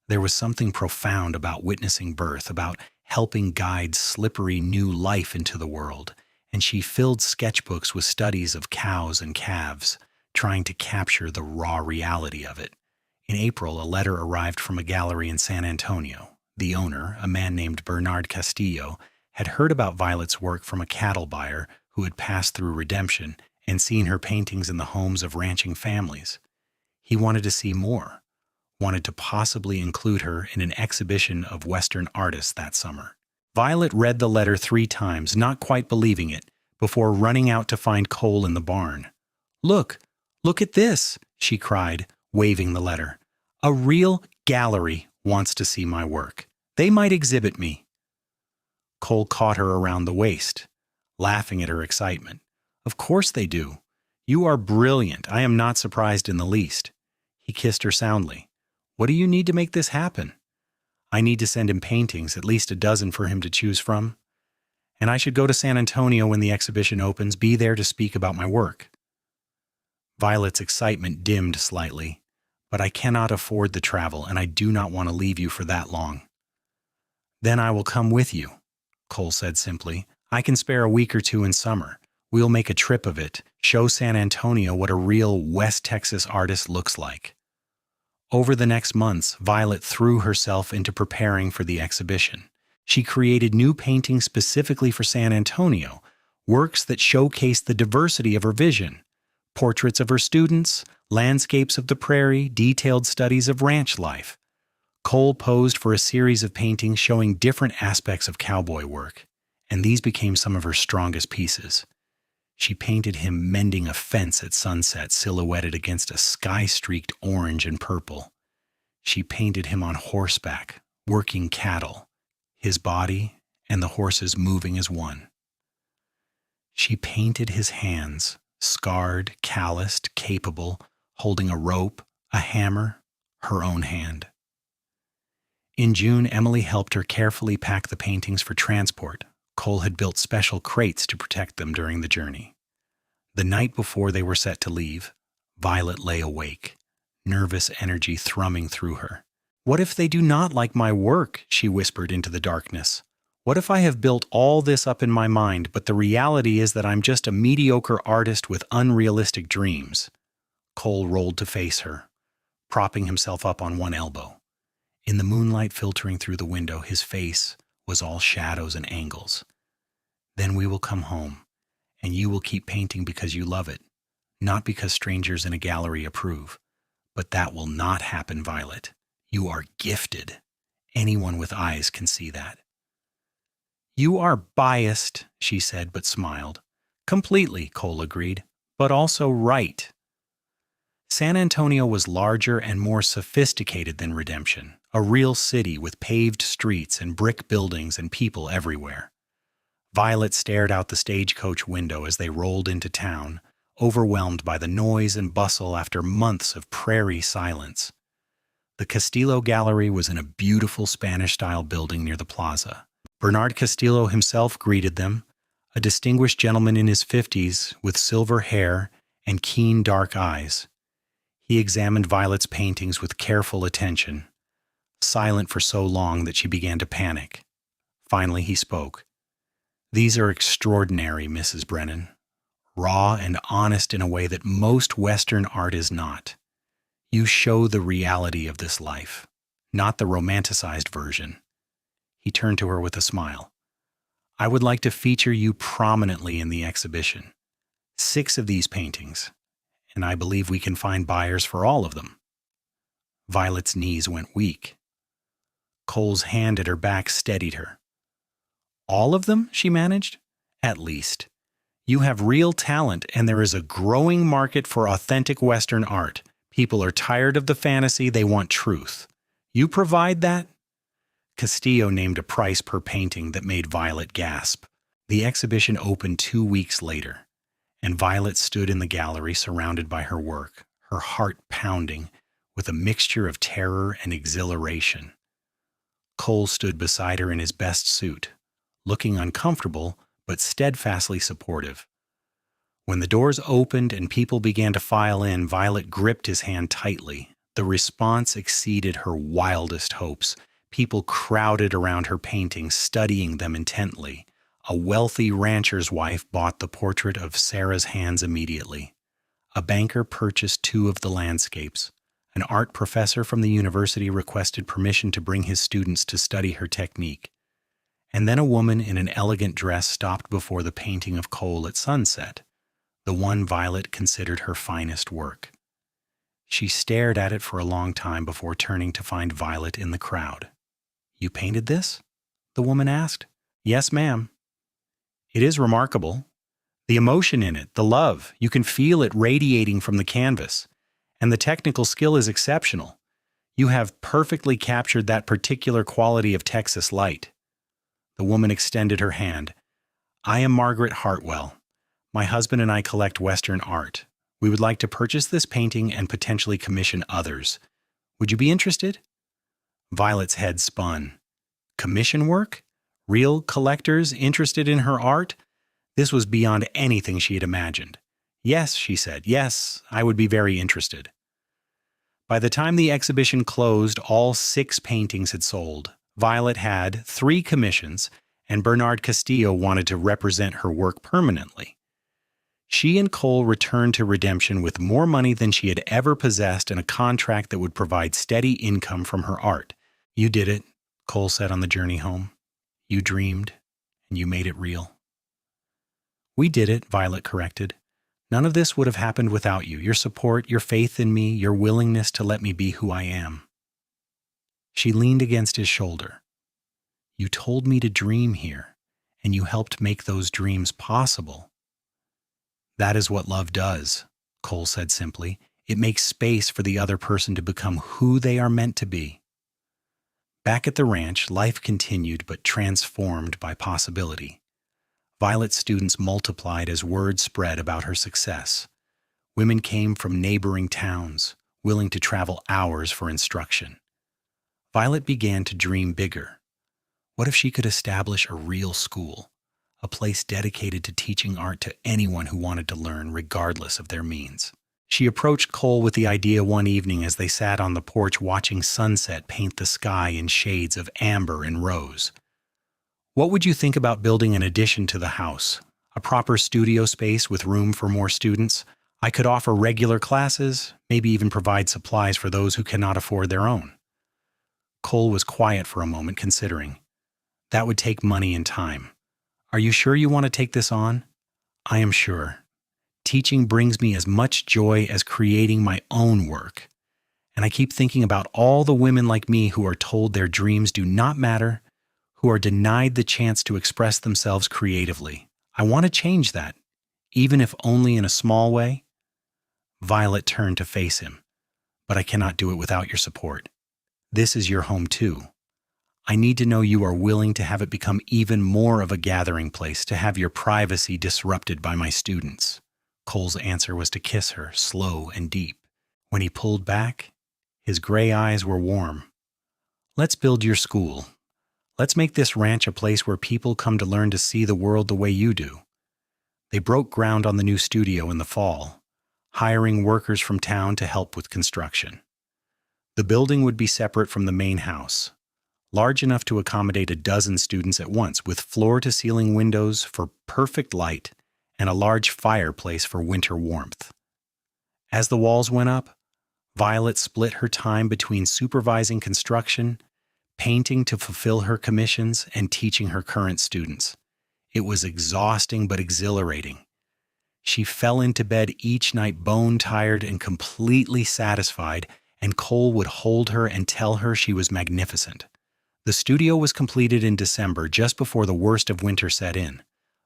There was something profound about witnessing birth, about helping guide slippery new life into the world, and she filled sketchbooks with studies of cows and calves, trying to capture the raw reality of it. In April, a letter arrived from a gallery in San Antonio. The owner, a man named Bernard Castillo, had heard about Violet's work from a cattle buyer who had passed through Redemption and seen her paintings in the homes of ranching families. He wanted to see more, wanted to possibly include her in an exhibition of Western artists that summer. Violet read the letter 3 times, not quite believing it, before running out to find Cole in the barn. Look at this," she cried, waving the letter. "A real gallery wants to see my work. They might exhibit me." Cole caught her around the waist, laughing at her excitement. "Of course they do. You are brilliant. I am not surprised in the least." He kissed her soundly. "What do you need to make this happen?" "I need to send him paintings, at least a dozen for him to choose from. And I should go to San Antonio when the exhibition opens, be there to speak about my work." Violet's excitement dimmed slightly. "But I cannot afford the travel, and I do not want to leave you for that long." "Then I will come with you," Cole said simply. "I can spare a week or 2 in summer. We'll make a trip of it, show San Antonio what a real West Texas artist looks like." Over the next months, Violet threw herself into preparing for the exhibition. She created new paintings specifically for San Antonio, works that showcased the diversity of her vision. Portraits of her students, landscapes of the prairie, detailed studies of ranch life. Cole posed for a series of paintings showing different aspects of cowboy work, and these became some of her strongest pieces. She painted him mending a fence at sunset, silhouetted against a sky-streaked orange and purple. She painted him on horseback, working cattle, his body and the horses moving as one. She painted his hands, scarred, calloused, capable, holding a rope, a hammer, her own hand. In June, Emily helped her carefully pack the paintings for transport. Cole had built special crates to protect them during the journey. The night before they were set to leave, Violet lay awake, nervous energy thrumming through her. "What if they do not like my work?" she whispered into the darkness. "What if I have built all this up in my mind, but the reality is that I'm just a mediocre artist with unrealistic dreams?" Cole rolled to face her, propping himself up on one elbow. In the moonlight filtering through the window, his face was all shadows and angles. "Then we will come home, and you will keep painting because you love it, not because strangers in a gallery approve. But that will not happen, Violet. You are gifted. Anyone with eyes can see that." "You are biased," she said, but smiled. "Completely," Cole agreed, "but also right." San Antonio was larger and more sophisticated than Redemption, a real city with paved streets and brick buildings and people everywhere. Violet stared out the stagecoach window as they rolled into town, overwhelmed by the noise and bustle after months of prairie silence. The Castillo Gallery was in a beautiful Spanish-style building near the plaza. Bernard Castillo himself greeted them, a distinguished gentleman in his 50s with silver hair and keen dark eyes. He examined Violet's paintings with careful attention, silent for so long that she began to panic. Finally, he spoke. "These are extraordinary, Mrs. Brennan. Raw and honest in a way that most Western art is not. You show the reality of this life, not the romanticized version." He turned to her with a smile. "I would like to feature you prominently in the exhibition. 6 of these paintings, and I believe we can find buyers for all of them." Violet's knees went weak. Cole's hand at her back steadied her. "All of them?" she managed. "At least. You have real talent, and there is a growing market for authentic Western art. People are tired of the fantasy, they want truth. You provide that?" Castillo named a price per painting that made Violet gasp. The exhibition opened 2 weeks later, and Violet stood in the gallery surrounded by her work, her heart pounding with a mixture of terror and exhilaration. Cole stood beside her in his best suit, looking uncomfortable but steadfastly supportive. When the doors opened and people began to file in, Violet gripped his hand tightly. The response exceeded her wildest hopes. People crowded around her paintings, studying them intently. A wealthy rancher's wife bought the portrait of Sarah's hands immediately. A banker purchased 2 of the landscapes. An art professor from the university requested permission to bring his students to study her technique. And then a woman in an elegant dress stopped before the painting of Cole at sunset, the one Violet considered her finest work. She stared at it for a long time before turning to find Violet in the crowd. "You painted this?" the woman asked. "Yes, ma'am." "It is remarkable. The emotion in it, the love, you can feel it radiating from the canvas. And the technical skill is exceptional. You have perfectly captured that particular quality of Texas light." The woman extended her hand. "I am Margaret Hartwell. My husband and I collect Western art. We would like to purchase this painting and potentially commission others. Would you be interested?" Violet's head spun. Commission work? Real collectors interested in her art? This was beyond anything she had imagined. "Yes," she said. "Yes, I would be very interested." By the time the exhibition closed, all 6 paintings had sold. Violet had 3 commissions, and Bernard Castillo wanted to represent her work permanently. She and Cole returned to Redemption with more money than she had ever possessed and a contract that would provide steady income from her art. "You did it," Cole said on the journey home. "You dreamed, and you made it real." "We did it," Violet corrected. "None of this would have happened without you, your support, your faith in me, your willingness to let me be who I am." She leaned against his shoulder. "You told me to dream here, and you helped make those dreams possible." "That is what love does," Cole said simply. "It makes space for the other person to become who they are meant to be." Back at the ranch, life continued but transformed by possibility. Violet's students multiplied as word spread about her success. Women came from neighboring towns, willing to travel hours for instruction. Violet began to dream bigger. What if she could establish a real school, a place dedicated to teaching art to anyone who wanted to learn, regardless of their means? She approached Cole with the idea one evening as they sat on the porch watching sunset paint the sky in shades of amber and rose. "What would you think about building an addition to the house? A proper studio space with room for more students? I could offer regular classes, maybe even provide supplies for those who cannot afford their own." Cole was quiet for a moment, considering. "That would take money and time. Are you sure you want to take this on?" "I am sure. Teaching brings me as much joy as creating my own work. And I keep thinking about all the women like me who are told their dreams do not matter, who are denied the chance to express themselves creatively. I want to change that, even if only in a small way." Violet turned to face him. But I cannot do it without your support. This is your home too. I need to know you are willing to have it become even more of a gathering place, to have your privacy disrupted by my students. Cole's answer was to kiss her, slow and deep. When he pulled back, his gray eyes were warm. Let's build your school. Let's make this ranch a place where people come to learn to see the world the way you do. They broke ground on the new studio in the fall, hiring workers from town to help with construction. The building would be separate from the main house, large enough to accommodate a dozen students at once, with floor-to-ceiling windows for perfect light and a large fireplace for winter warmth. As the walls went up, Violet split her time between supervising construction, painting to fulfill her commissions, and teaching her current students. It was exhausting but exhilarating. She fell into bed each night bone-tired and completely satisfied, and Cole would hold her and tell her she was magnificent. The studio was completed in December, just before the worst of winter set in.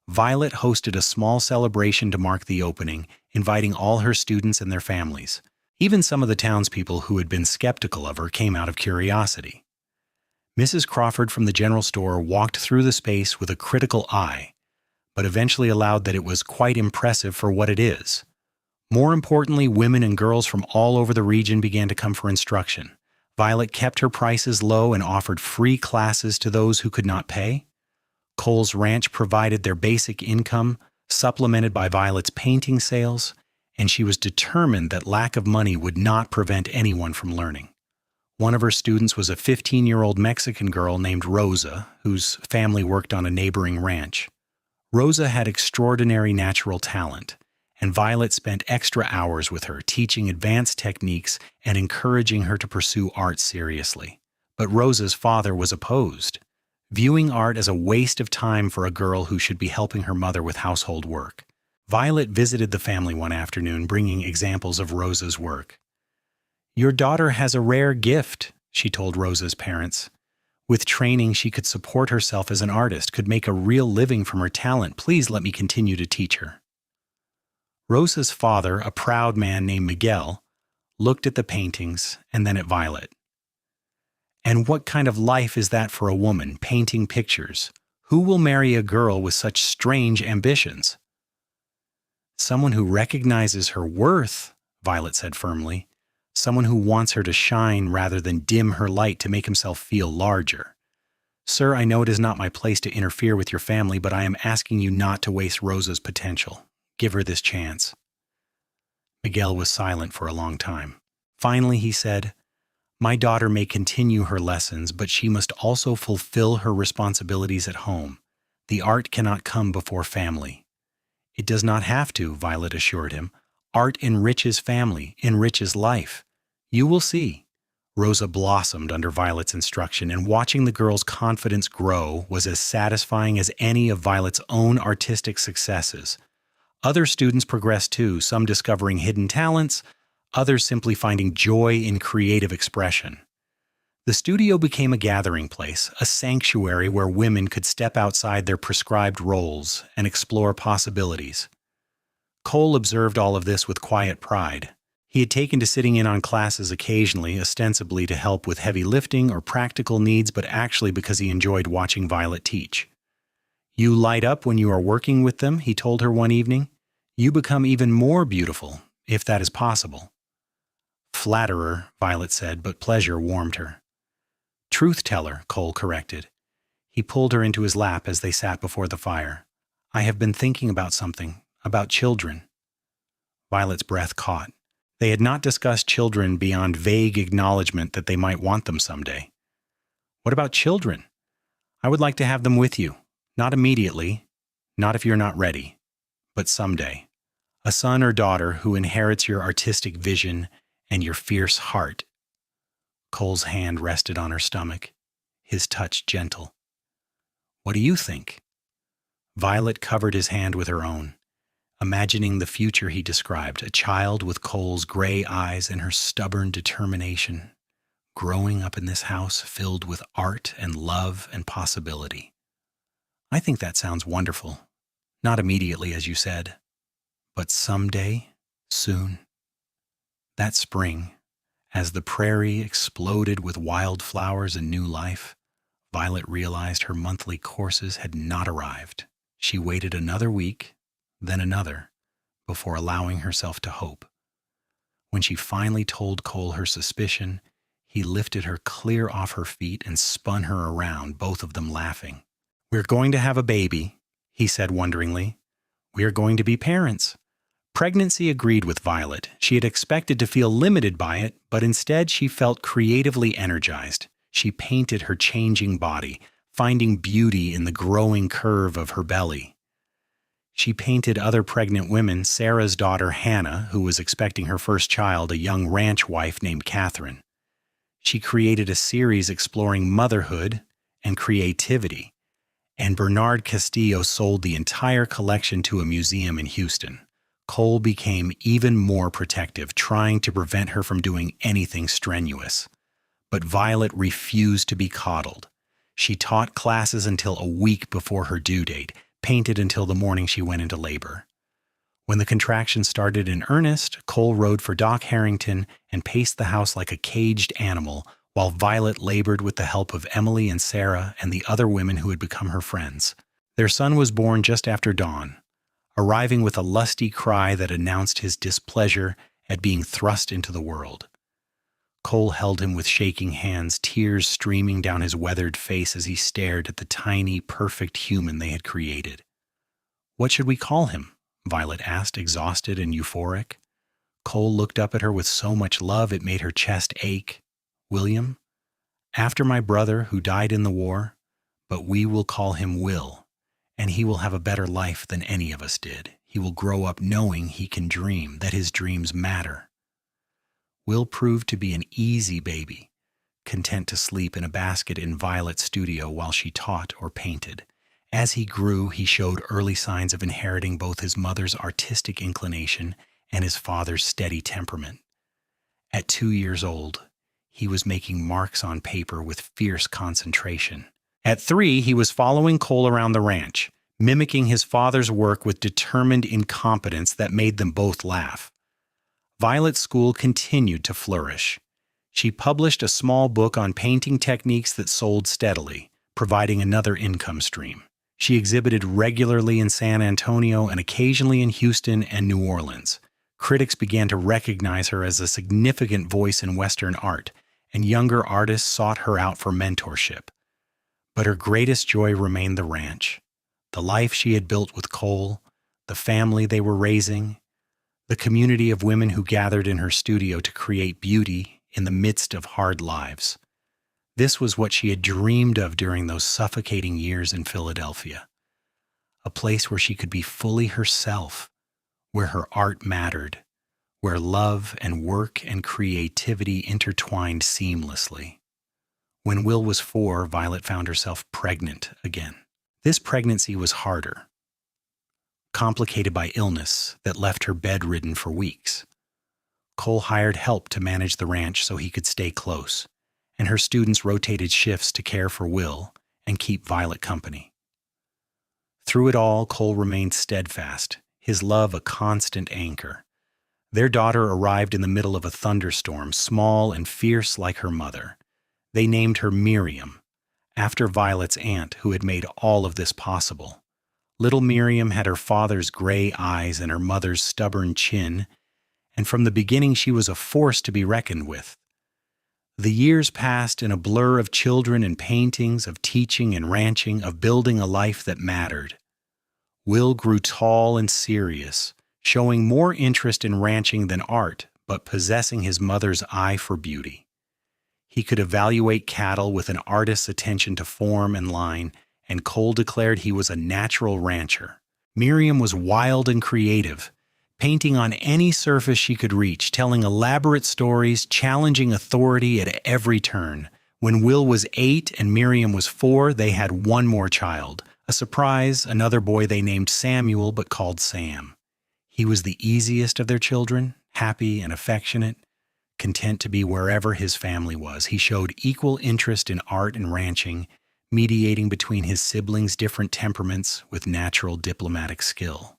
Violet hosted a small celebration to mark the opening, inviting all her students and their families. Even some of the townspeople who had been skeptical of her came out of curiosity. Mrs. Crawford from the general store walked through the space with a critical eye, but eventually allowed that it was quite impressive for what it is. More importantly, women and girls from all over the region began to come for instruction. Violet kept her prices low and offered free classes to those who could not pay. Cole's ranch provided their basic income, supplemented by Violet's painting sales, and she was determined that lack of money would not prevent anyone from learning. One of her students was a 15-year-old Mexican girl named Rosa, whose family worked on a neighboring ranch. Rosa had extraordinary natural talent, and Violet spent extra hours with her, teaching advanced techniques and encouraging her to pursue art seriously. But Rosa's father was opposed, viewing art as a waste of time for a girl who should be helping her mother with household work. Violet visited the family one afternoon, bringing examples of Rosa's work. "Your daughter has a rare gift," she told Rosa's parents. "With training, she could support herself as an artist, could make a real living from her talent. Please let me continue to teach her." Rosa's father, a proud man named Miguel, looked at the paintings and then at Violet. "And what kind of life is that for a woman, painting pictures? Who will marry a girl with such strange ambitions?" "Someone who recognizes her worth," Violet said firmly. "Someone who wants her to shine rather than dim her light to make himself feel larger. Sir, I know it is not my place to interfere with your family, but I am asking you not to waste Rosa's potential. Give her this chance." Miguel was silent for a long time. Finally, he said, "My daughter may continue her lessons, but she must also fulfill her responsibilities at home. The art cannot come before family." "It does not have to," Violet assured him. "Art enriches family, enriches life. You will see." Rosa blossomed under Violet's instruction, and watching the girl's confidence grow was as satisfying as any of Violet's own artistic successes. Other students progressed too, some discovering hidden talents, others simply finding joy in creative expression. The studio became a gathering place, a sanctuary where women could step outside their prescribed roles and explore possibilities. Cole observed all of this with quiet pride. He had taken to sitting in on classes occasionally, ostensibly to help with heavy lifting or practical needs, but actually because he enjoyed watching Violet teach. "You light up when you are working with them," he told her one evening. "You become even more beautiful, if that is possible." "Flatterer," Violet said, but pleasure warmed her. "Truth-teller," Cole corrected. He pulled her into his lap as they sat before the fire. "I have been thinking about something, about children." Violet's breath caught. They had not discussed children beyond vague acknowledgement that they might want them someday. "What about children?" "I would like to have them with you. Not immediately, not if you're not ready, but someday. A son or daughter who inherits your artistic vision and your fierce heart." Cole's hand rested on her stomach, his touch gentle. "What do you think?" Violet covered his hand with her own, imagining the future he described, a child with Cole's gray eyes and her stubborn determination, growing up in this house filled with art and love and possibility. "I think that sounds wonderful. Not immediately, as you said, but someday, soon." That spring, as the prairie exploded with wildflowers and new life, Violet realized her monthly courses had not arrived. She waited another week, then another, before allowing herself to hope. When she finally told Cole her suspicion, he lifted her clear off her feet and spun her around, both of them laughing. "We're going to have a baby," he said wonderingly. "We are going to be parents." Pregnancy agreed with Violet. She had expected to feel limited by it, but instead she felt creatively energized. She painted her changing body, finding beauty in the growing curve of her belly. She painted other pregnant women, Sarah's daughter Hannah, who was expecting her first child, a young ranch wife named Catherine. She created a series exploring motherhood and creativity, and Bernard Castillo sold the entire collection to a museum in Houston. Cole became even more protective, trying to prevent her from doing anything strenuous. But Violet refused to be coddled. She taught classes until a week before her due date, painted until the morning she went into labor. When the contractions started in earnest, Cole rode for Doc Harrington and paced the house like a caged animal, while Violet labored with the help of Emily and Sarah and the other women who had become her friends. Their son was born just after dawn, arriving with a lusty cry that announced his displeasure at being thrust into the world. Cole held him with shaking hands, tears streaming down his weathered face as he stared at the tiny, perfect human they had created. "What should we call him?" Violet asked, exhausted and euphoric. Cole looked up at her with so much love it made her chest ache. "William, after my brother who died in the war, but we will call him Will, and he will have a better life than any of us did. He will grow up knowing he can dream, that his dreams matter." Will proved to be an easy baby, content to sleep in a basket in Violet's studio while she taught or painted. As he grew, he showed early signs of inheriting both his mother's artistic inclination and his father's steady temperament. At 2 years old, he was making marks on paper with fierce concentration. At 3, he was following Cole around the ranch, mimicking his father's work with determined incompetence that made them both laugh. Violet's school continued to flourish. She published a small book on painting techniques that sold steadily, providing another income stream. She exhibited regularly in San Antonio and occasionally in Houston and New Orleans. Critics began to recognize her as a significant voice in Western art, and younger artists sought her out for mentorship. But her greatest joy remained the ranch, the life she had built with Cole, the family they were raising, the community of women who gathered in her studio to create beauty in the midst of hard lives. This was what she had dreamed of during those suffocating years in Philadelphia, a place where she could be fully herself, where her art mattered, where love and work and creativity intertwined seamlessly. When Will was 4, Violet found herself pregnant again. This pregnancy was harder, complicated by illness that left her bedridden for weeks. Cole hired help to manage the ranch so he could stay close, and her students rotated shifts to care for Will and keep Violet company. Through it all, Cole remained steadfast, his love a constant anchor. Their daughter arrived in the middle of a thunderstorm, small and fierce like her mother. They named her Miriam, after Violet's aunt who had made all of this possible. Little Miriam had her father's gray eyes and her mother's stubborn chin, and from the beginning she was a force to be reckoned with. The years passed in a blur of children and paintings, of teaching and ranching, of building a life that mattered. Will grew tall and serious, showing more interest in ranching than art, but possessing his mother's eye for beauty. He could evaluate cattle with an artist's attention to form and line, and Cole declared he was a natural rancher. Miriam was wild and creative, painting on any surface she could reach, telling elaborate stories, challenging authority at every turn. When Will was 8 and Miriam was 4, they had one more child. A surprise, another boy they named Samuel but called Sam. He was the easiest of their children, happy and affectionate, content to be wherever his family was. He showed equal interest in art and ranching, mediating between his siblings' different temperaments with natural diplomatic skill.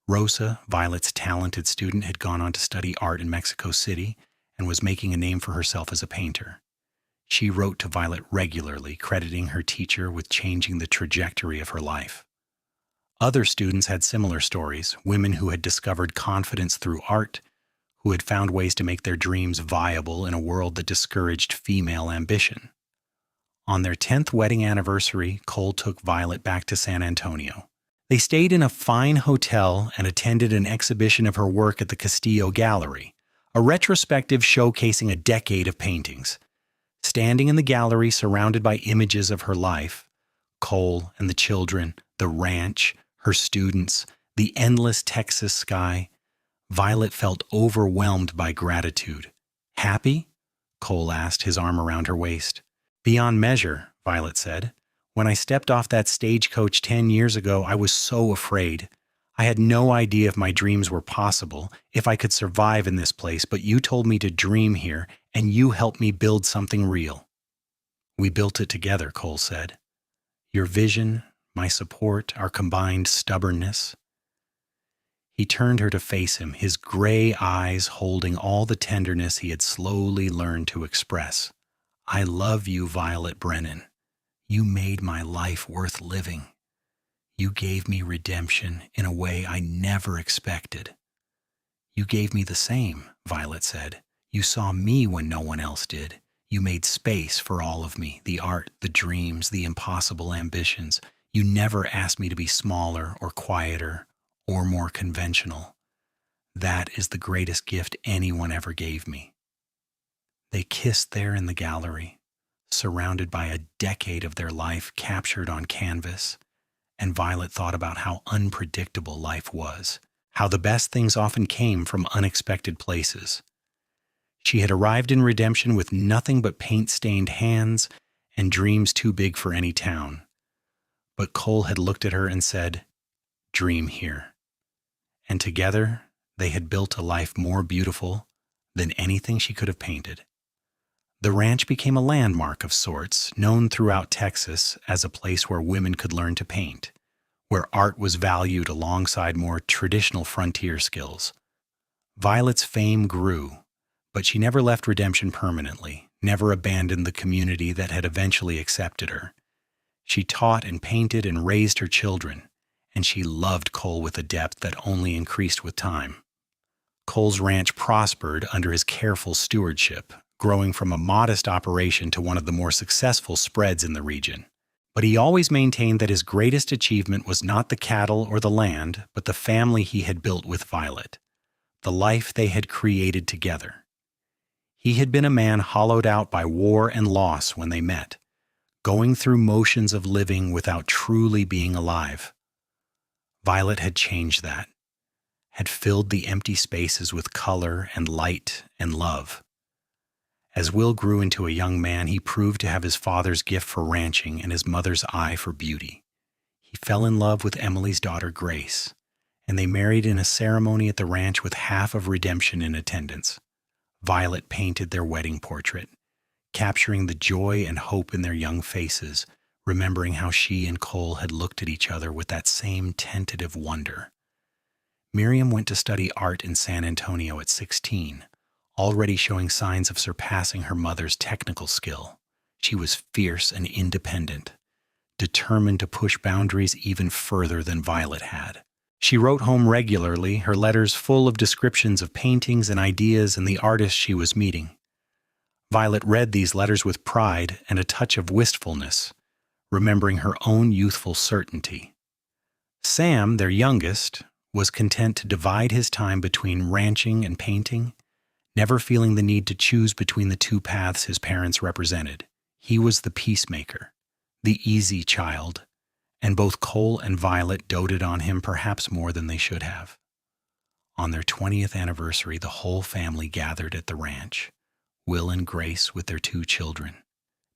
Rosa, Violet's talented student, had gone on to study art in Mexico City and was making a name for herself as a painter. She wrote to Violet regularly, crediting her teacher with changing the trajectory of her life. Other students had similar stories, women who had discovered confidence through art, who had found ways to make their dreams viable in a world that discouraged female ambition. On their 10th wedding anniversary, Cole took Violet back to San Antonio. They stayed in a fine hotel and attended an exhibition of her work at the Castillo Gallery, a retrospective showcasing a decade of paintings. Standing in the gallery surrounded by images of her life, Cole and the children, the ranch, her students, the endless Texas sky, Violet felt overwhelmed by gratitude. Happy? Cole asked, his arm around her waist. Beyond measure, Violet said. When I stepped off that stagecoach 10 years ago, I was so afraid. I had no idea if my dreams were possible, if I could survive in this place, but you told me to dream here, and you helped me build something real. We built it together, Cole said. Your vision, my support, our combined stubbornness. He turned her to face him, his gray eyes holding all the tenderness he had slowly learned to express. I love you, Violet Brennan. You made my life worth living. You gave me redemption in a way I never expected. You gave me the same, Violet said. You saw me when no one else did. You made space for all of me, the art, the dreams, the impossible ambitions. You never asked me to be smaller or quieter or more conventional. That is the greatest gift anyone ever gave me. They kissed there in the gallery, surrounded by a decade of their life captured on canvas, and Violet thought about how unpredictable life was, how the best things often came from unexpected places. She had arrived in redemption with nothing but paint-stained hands and dreams too big for any town. But Cole had looked at her and said, "Dream here." And together, they had built a life more beautiful than anything she could have painted. The ranch became a landmark of sorts, known throughout Texas as a place where women could learn to paint, where art was valued alongside more traditional frontier skills. Violet's fame grew, but she never left Redemption permanently, never abandoned the community that had eventually accepted her. She taught and painted and raised her children, and she loved Cole with a depth that only increased with time. Cole's ranch prospered under his careful stewardship, growing from a modest operation to one of the more successful spreads in the region. But he always maintained that his greatest achievement was not the cattle or the land, but the family he had built with Violet, the life they had created together. He had been a man hollowed out by war and loss when they met, going through motions of living without truly being alive. Violet had changed that, had filled the empty spaces with color and light and love. As Will grew into a young man, he proved to have his father's gift for ranching and his mother's eye for beauty. He fell in love with Emily's daughter, Grace, and they married in a ceremony at the ranch with half of Redemption in attendance. Violet painted their wedding portrait, capturing the joy and hope in their young faces, remembering how she and Cole had looked at each other with that same tentative wonder. Miriam went to study art in San Antonio at 16. Already showing signs of surpassing her mother's technical skill. She was fierce and independent, determined to push boundaries even further than Violet had. She wrote home regularly, her letters full of descriptions of paintings and ideas and the artists she was meeting. Violet read these letters with pride and a touch of wistfulness, remembering her own youthful certainty. Sam, their youngest, was content to divide his time between ranching and painting, never feeling the need to choose between the two paths his parents represented. He was the peacemaker, the easy child, and both Cole and Violet doted on him perhaps more than they should have. On their 20th anniversary, the whole family gathered at the ranch, Will and Grace with their 2 children,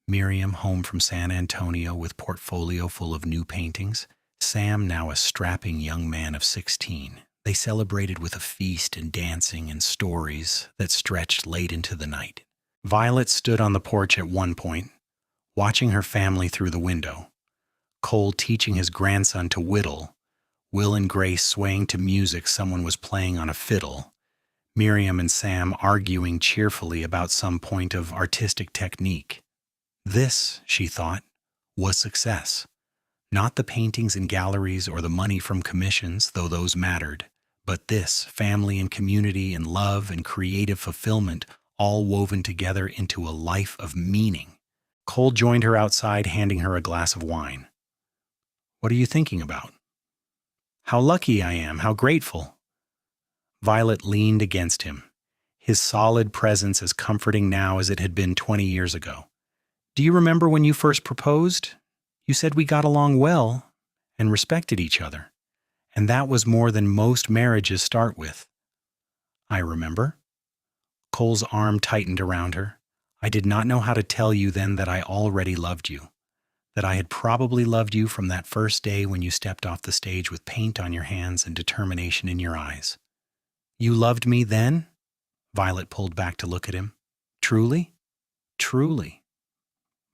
Miriam home from San Antonio with portfolio full of new paintings, Sam now a strapping young man of 16. They celebrated with a feast and dancing and stories that stretched late into the night. Violet stood on the porch at one point, watching her family through the window, Cole teaching his grandson to whittle, Will and Grace swaying to music someone was playing on a fiddle, Miriam and Sam arguing cheerfully about some point of artistic technique. This, she thought, was success. Not the paintings in galleries or the money from commissions, though those mattered, but this, family and community and love and creative fulfillment, all woven together into a life of meaning. Cole joined her outside, handing her a glass of wine. "What are you thinking about?" "How lucky I am, how grateful." Violet leaned against him, his solid presence as comforting now as it had been 20 years ago. "Do you remember when you first proposed? You said we got along well and respected each other, and that was more than most marriages start with." "I remember." Cole's arm tightened around her. "I did not know how to tell you then that I already loved you, that I had probably loved you from that first day when you stepped off the stage with paint on your hands and determination in your eyes." "You loved me then?" Violet pulled back to look at him. "Truly?" "Truly.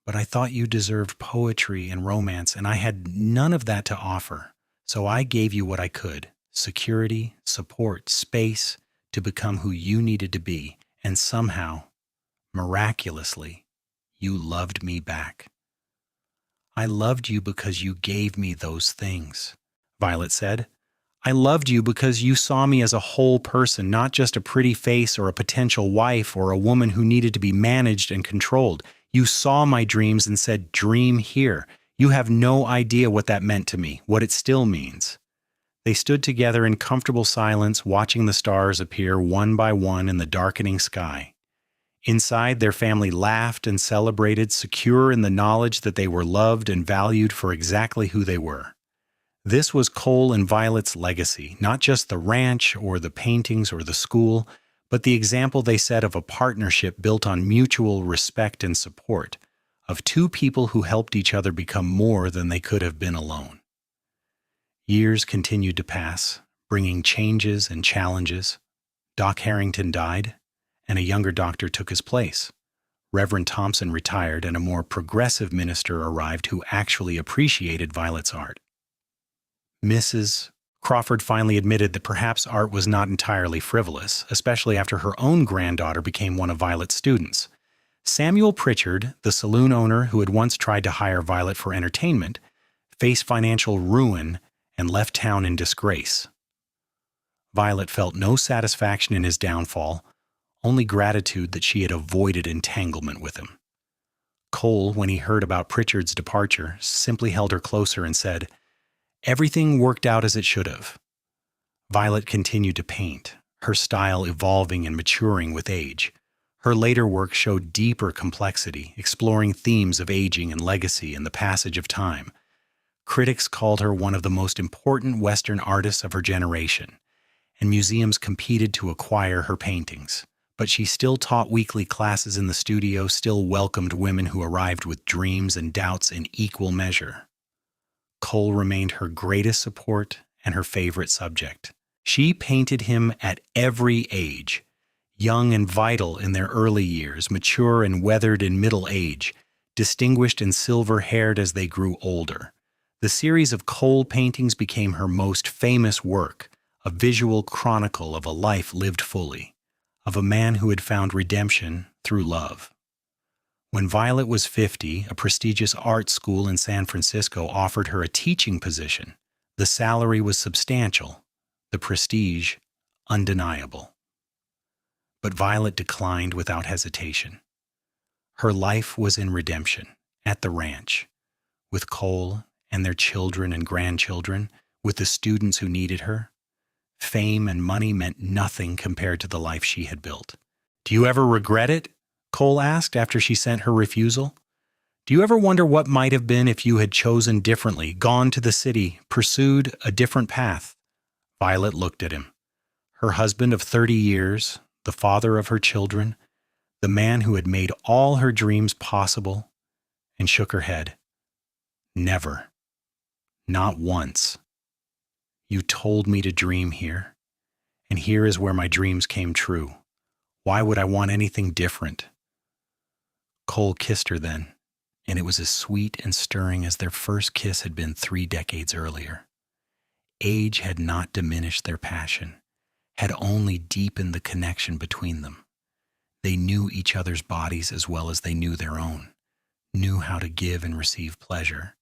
But I thought you deserved poetry and romance, and I had none of that to offer. So I gave you what I could: security, support, space to become who you needed to be. And somehow, miraculously, you loved me back." "I loved you because you gave me those things," Violet said. "I loved you because you saw me as a whole person, not just a pretty face or a potential wife or a woman who needed to be managed and controlled. You saw my dreams and said, 'Dream here.' You have no idea what that meant to me, what it still means." They stood together in comfortable silence, watching the stars appear one by one in the darkening sky. Inside, their family laughed and celebrated, secure in the knowledge that they were loved and valued for exactly who they were. This was Cole and Violet's legacy, not just the ranch or the paintings or the school, but the example they set of a partnership built on mutual respect and support, of two people who helped each other become more than they could have been alone. Years continued to pass, bringing changes and challenges. Doc Harrington died, and a younger doctor took his place. Reverend Thompson retired, and a more progressive minister arrived who actually appreciated Violet's art. Mrs. Crawford finally admitted that perhaps art was not entirely frivolous, especially after her own granddaughter became one of Violet's students. Samuel Pritchard, the saloon owner who had once tried to hire Violet for entertainment, faced financial ruin and left town in disgrace. Violet felt no satisfaction in his downfall, only gratitude that she had avoided entanglement with him. Cole, when he heard about Pritchard's departure, simply held her closer and said, "Everything worked out as it should have." Violet continued to paint, her style evolving and maturing with age. Her later work showed deeper complexity, exploring themes of aging and legacy and the passage of time. Critics called her one of the most important Western artists of her generation, and museums competed to acquire her paintings. But she still taught weekly classes in the studio, still welcomed women who arrived with dreams and doubts in equal measure. Cole remained her greatest support and her favorite subject. She painted him at every age, young and vital in their early years, mature and weathered in middle age, distinguished and silver-haired as they grew older. The series of Cole paintings became her most famous work, a visual chronicle of a life lived fully, of a man who had found redemption through love. When Violet was 50, a prestigious art school in San Francisco offered her a teaching position. The salary was substantial, the prestige undeniable. But Violet declined without hesitation. Her life was in redemption, at the ranch, with Cole and their children and grandchildren, with the students who needed her. Fame and money meant nothing compared to the life she had built. "Do you ever regret it?" Cole asked after she sent her refusal. "Do you ever wonder what might have been if you had chosen differently, gone to the city, pursued a different path?" Violet looked at him. Her husband of 30 years, the father of her children, the man who had made all her dreams possible, and shook her head. "Never. Not once. You told me to dream here, and here is where my dreams came true. Why would I want anything different?" Cole kissed her then, and it was as sweet and stirring as their first kiss had been 3 decades earlier. age had not diminished their passion, had only deepened the connection between them. They knew each other's bodies as well as they knew their own, knew how to give and receive pleasure,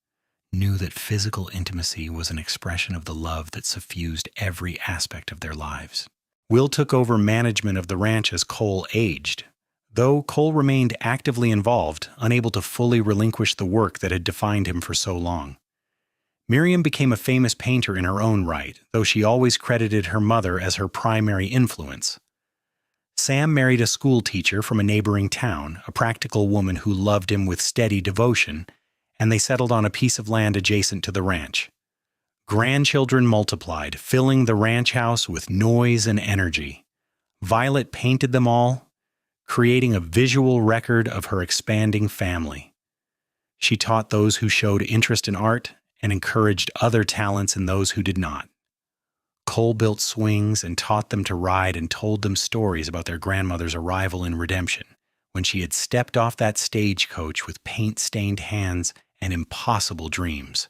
knew that physical intimacy was an expression of the love that suffused every aspect of their lives. Will took over management of the ranch as Cole aged, though Cole remained actively involved, unable to fully relinquish the work that had defined him for so long. Miriam became a famous painter in her own right, though she always credited her mother as her primary influence. Sam married a school teacher from a neighboring town, a practical woman who loved him with steady devotion, and they settled on a piece of land adjacent to the ranch. Grandchildren multiplied, filling the ranch house with noise and energy. Violet painted them all, creating a visual record of her expanding family. She taught those who showed interest in art and encouraged other talents in those who did not. Cole built swings and taught them to ride and told them stories about their grandmother's arrival in Redemption, when she had stepped off that stagecoach with paint-stained hands and impossible dreams.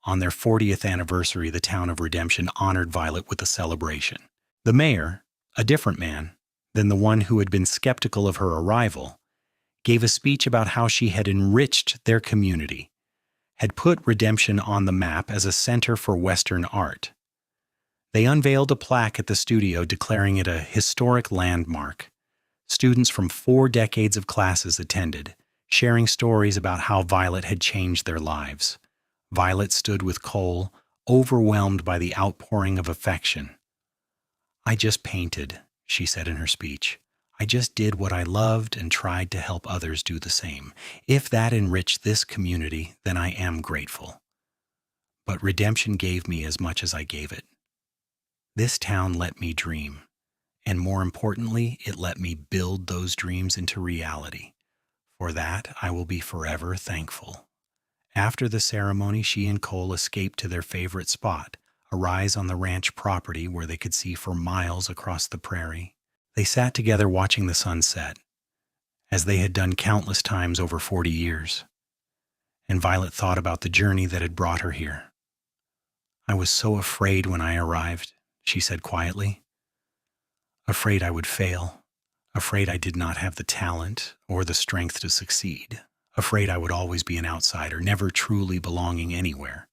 On their 40th anniversary, the town of Redemption honored Violet with a celebration. The mayor, a different man than the one who had been skeptical of her arrival, gave a speech about how she had enriched their community, had put Redemption on the map as a center for Western art. They unveiled a plaque at the studio declaring it a historic landmark. Students from 4 decades of classes attended, sharing stories about how Violet had changed their lives. Violet stood with Cole, overwhelmed by the outpouring of affection. "I just painted," she said in her speech. "I just did what I loved and tried to help others do the same. If that enriched this community, then I am grateful. But Redemption gave me as much as I gave it. This town let me dream, and more importantly, it let me build those dreams into reality. For that, I will be forever thankful." After the ceremony, she and Cole escaped to their favorite spot, a rise on the ranch property where they could see for miles across the prairie. They sat together watching the sun set, as they had done countless times over 40 years. And Violet thought about the journey that had brought her here. "I was so afraid when I arrived," she said quietly. "Afraid I would fail, afraid I did not have the talent or the strength to succeed. Afraid I would always be an outsider, never truly belonging anywhere."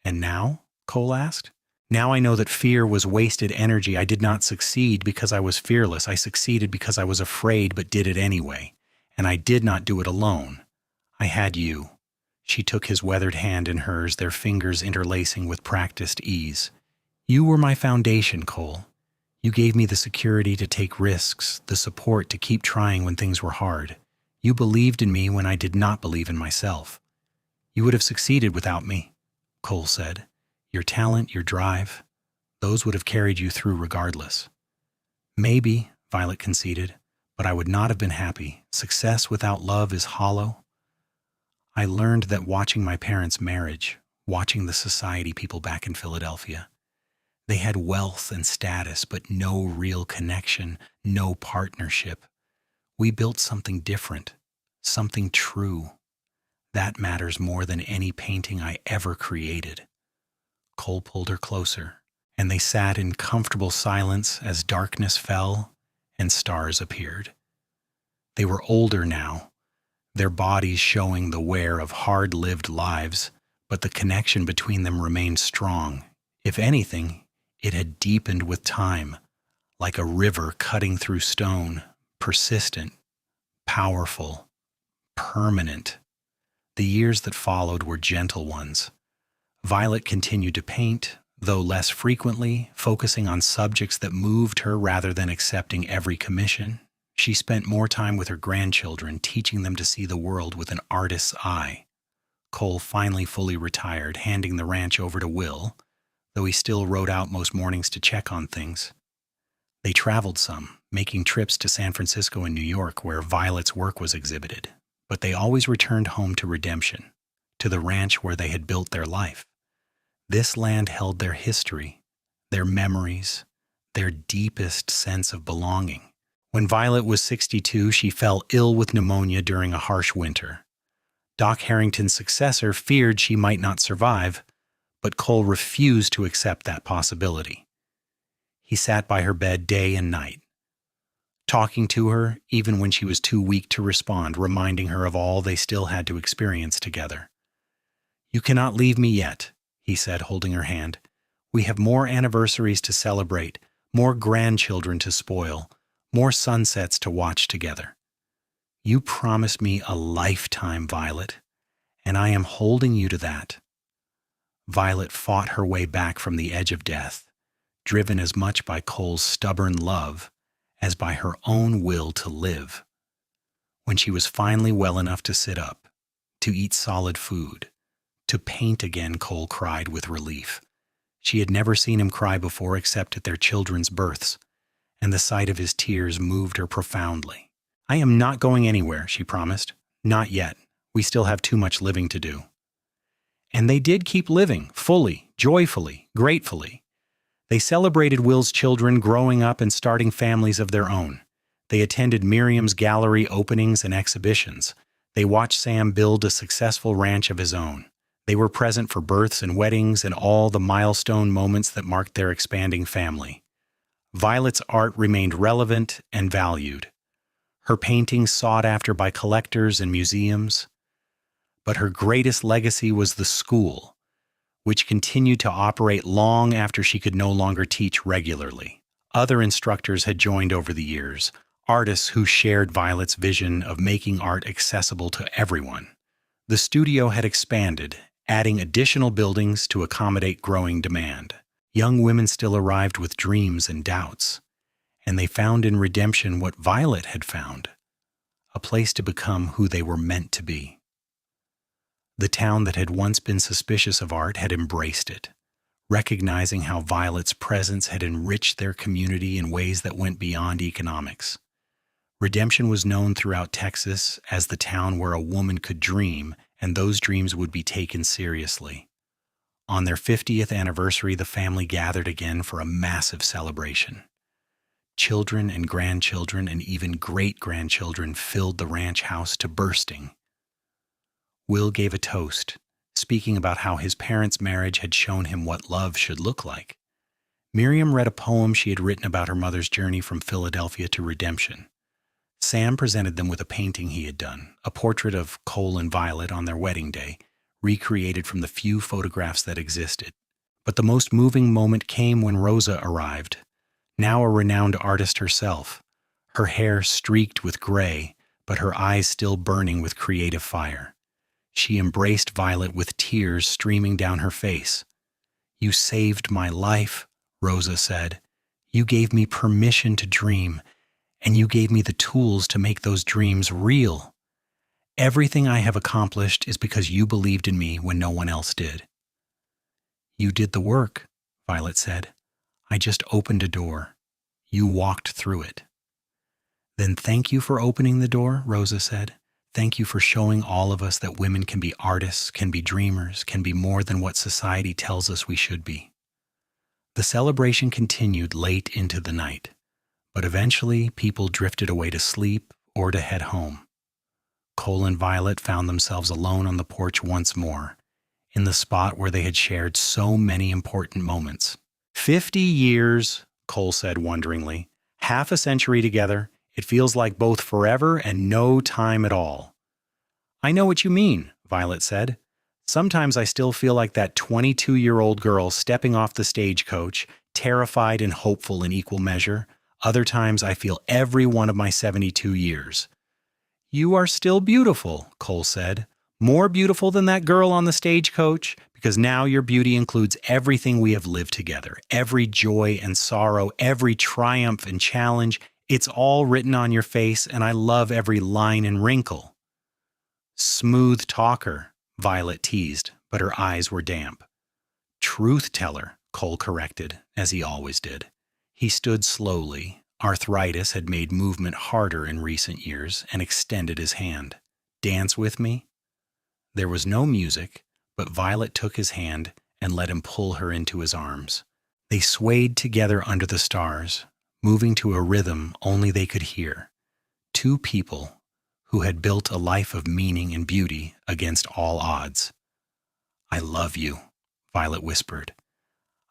"And now?" Cole asked. "Now I know that fear was wasted energy. I did not succeed because I was fearless. I succeeded because I was afraid but did it anyway. And I did not do it alone. I had you." She took his weathered hand in hers, their fingers interlacing with practiced ease. "You were my foundation, Cole. You gave me the security to take risks, the support to keep trying when things were hard. You believed in me when I did not believe in myself. You would have succeeded without me," Cole said. "Your talent, your drive, those would have carried you through regardless." "Maybe," Violet conceded, "but I would not have been happy. Success without love is hollow." "I learned that watching my parents' marriage, watching the society people back in Philadelphia. They had wealth and status, but no real connection, no partnership. We built something different, something true. That matters more than any painting I ever created." Cole pulled her closer, and they sat in comfortable silence as darkness fell and stars appeared. They were older now, their bodies showing the wear of hard-lived lives, but the connection between them remained strong. If anything, it had deepened with time, like a river cutting through stone, persistent, powerful, permanent. The years that followed were gentle ones. Violet continued to paint, though less frequently, focusing on subjects that moved her rather than accepting every commission. She spent more time with her grandchildren, teaching them to see the world with an artist's eye. Cole finally fully retired, handing the ranch over to Will, though he still rode out most mornings to check on things. They traveled some, making trips to San Francisco and New York where Violet's work was exhibited, but they always returned home to Redemption, to the ranch where they had built their life. This land held their history, their memories, their deepest sense of belonging. When Violet was 62, she fell ill with pneumonia during a harsh winter. Doc Harrington's successor feared she might not survive, but Cole refused to accept that possibility. He sat by her bed day and night, talking to her even when she was too weak to respond, reminding her of all they still had to experience together. "You cannot leave me yet," he said, holding her hand. "We have more anniversaries to celebrate, more grandchildren to spoil, more sunsets to watch together. You promised me a lifetime, Violet, and I am holding you to that." Violet fought her way back from the edge of death, driven as much by Cole's stubborn love as by her own will to live. When she was finally well enough to sit up, to eat solid food, to paint again, Cole cried with relief. She had never seen him cry before except at their children's births, and the sight of his tears moved her profoundly. "I am not going anywhere," she promised. "Not yet. We still have too much living to do." And they did keep living, fully, joyfully, gratefully. They celebrated Will's children growing up and starting families of their own. They attended Miriam's gallery openings and exhibitions. They watched Sam build a successful ranch of his own. They were present for births and weddings and all the milestone moments that marked their expanding family. Violet's art remained relevant and valued. Her paintings sought after by collectors and museums. But her greatest legacy was the school, which continued to operate long after she could no longer teach regularly. Other instructors had joined over the years, artists who shared Violet's vision of making art accessible to everyone. The studio had expanded, adding additional buildings to accommodate growing demand. Young women still arrived with dreams and doubts, and they found in Redemption what Violet had found, a place to become who they were meant to be. The town that had once been suspicious of art had embraced it, recognizing how Violet's presence had enriched their community in ways that went beyond economics. Redemption was known throughout Texas as the town where a woman could dream, and those dreams would be taken seriously. On their 50th anniversary, the family gathered again for a massive celebration. Children and grandchildren and even great-grandchildren filled the ranch house to bursting. Will gave a toast, speaking about how his parents' marriage had shown him what love should look like. Miriam read a poem she had written about her mother's journey from Philadelphia to Redemption. Sam presented them with a painting he had done, a portrait of Cole and Violet on their wedding day, recreated from the few photographs that existed. But the most moving moment came when Rosa arrived, now a renowned artist herself, her hair streaked with gray, but her eyes still burning with creative fire. She embraced Violet with tears streaming down her face. "You saved my life," Rosa said. "You gave me permission to dream, and you gave me the tools to make those dreams real. Everything I have accomplished is because you believed in me when no one else did." "You did the work," Violet said. "I just opened a door. You walked through it." "Then thank you for opening the door," Rosa said. "Thank you for showing all of us that women can be artists, can be dreamers, can be more than what society tells us we should be." The celebration continued late into the night, but eventually people drifted away to sleep or to head home. Cole and Violet found themselves alone on the porch once more, in the spot where they had shared so many important moments. 50 years, Cole said wonderingly. "Half a century together. It feels like both forever and no time at all." "I know what you mean," Violet said. "Sometimes I still feel like that 22-year-old girl stepping off the stagecoach, terrified and hopeful in equal measure. Other times I feel every one of my 72 years. "You are still beautiful," Cole said. "More beautiful than that girl on the stagecoach, because now your beauty includes everything we have lived together, every joy and sorrow, every triumph and challenge. It's all written on your face, and I love every line and wrinkle." "Smooth talker," Violet teased, but her eyes were damp. "Truth teller," Cole corrected, as he always did. He stood slowly. Arthritis had made movement harder in recent years, and extended his hand. "Dance with me?" There was no music, but Violet took his hand and let him pull her into his arms. They swayed together under the stars, moving to a rhythm only they could hear. Two people who had built a life of meaning and beauty against all odds. "I love you," Violet whispered.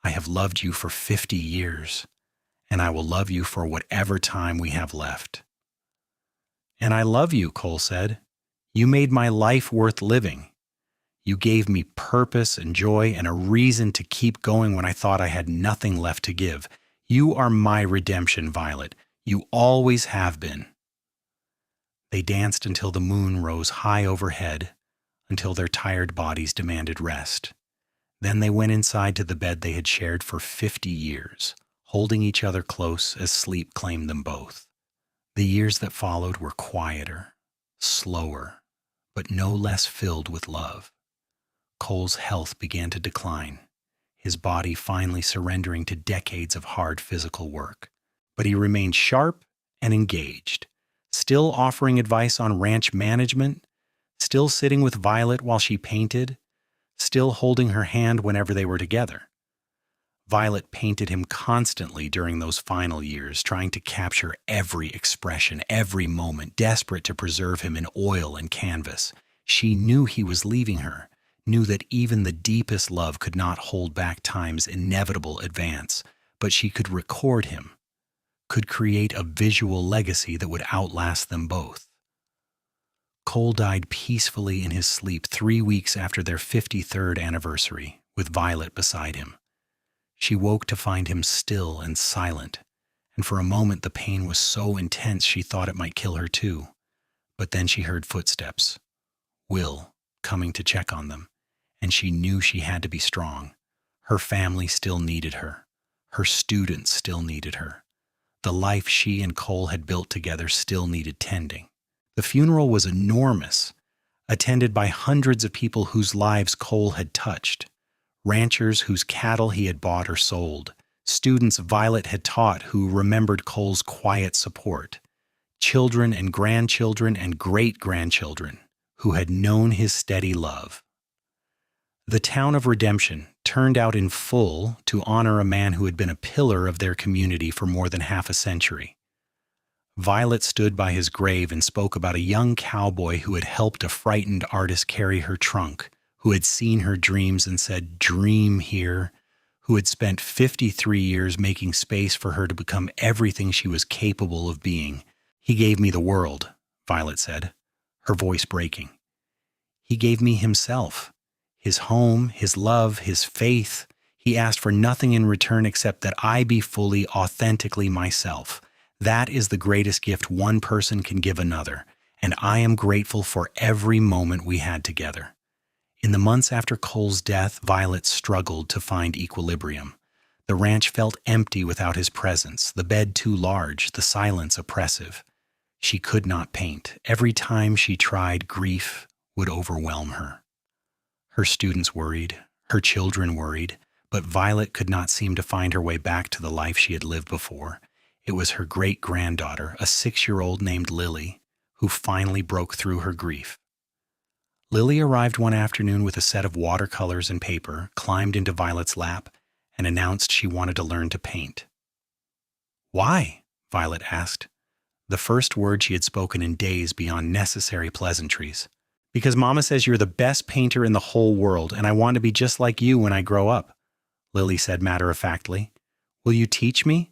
I have loved you for 50 years, and I will love you for whatever time we have left. And I love you, Cole said. You made my life worth living. You gave me purpose and joy and a reason to keep going when I thought I had nothing left to give. You are my redemption, Violet. You always have been. They danced until the moon rose high overhead, until their tired bodies demanded rest. Then they went inside to the bed they had shared for 50 years, holding each other close as sleep claimed them both. The years that followed were quieter, slower, but no less filled with love. Cole's health began to decline, his body finally surrendering to decades of hard physical work. But he remained sharp and engaged, still offering advice on ranch management, still sitting with Violet while she painted, still holding her hand whenever they were together. Violet painted him constantly during those final years, trying to capture every expression, every moment, desperate to preserve him in oil and canvas. She knew he was leaving her, knew that even the deepest love could not hold back time's inevitable advance, but she could record him, could create a visual legacy that would outlast them both. Cole died peacefully in his sleep 3 weeks after their 53rd anniversary, with Violet beside him. She woke to find him still and silent, and for a moment the pain was so intense she thought it might kill her too. But then she heard footsteps, Will, coming to check on them, and she knew she had to be strong. Her family still needed her. Her students still needed her. The life she and Cole had built together still needed tending. The funeral was enormous, attended by hundreds of people whose lives Cole had touched. Ranchers whose cattle he had bought or sold, students Violet had taught who remembered Cole's quiet support, children and grandchildren and great-grandchildren who had known his steady love. The town of Redemption turned out in full to honor a man who had been a pillar of their community for more than half a century. Violet stood by his grave and spoke about a young cowboy who had helped a frightened artist carry her trunk, who had seen her dreams and said, "Dream here," who had spent 53 years making space for her to become everything she was capable of being. He gave me the world, Violet said, her voice breaking. He gave me himself, his home, his love, his faith. He asked for nothing in return except that I be fully, authentically myself. That is the greatest gift one person can give another, and I am grateful for every moment we had together. In the months after Cole's death, Violet struggled to find equilibrium. The ranch felt empty without his presence, the bed too large, the silence oppressive. She could not paint. Every time she tried, grief would overwhelm her. Her students worried, her children worried, but Violet could not seem to find her way back to the life she had lived before. It was her great-granddaughter, a 6-year-old named Lily, who finally broke through her grief. Lily arrived one afternoon with a set of watercolors and paper, climbed into Violet's lap, and announced she wanted to learn to paint. "Why?" Violet asked, the first word she had spoken in days beyond necessary pleasantries. "Because Mama says you're the best painter in the whole world, and I want to be just like you when I grow up," Lily said matter-of-factly. "Will you teach me?"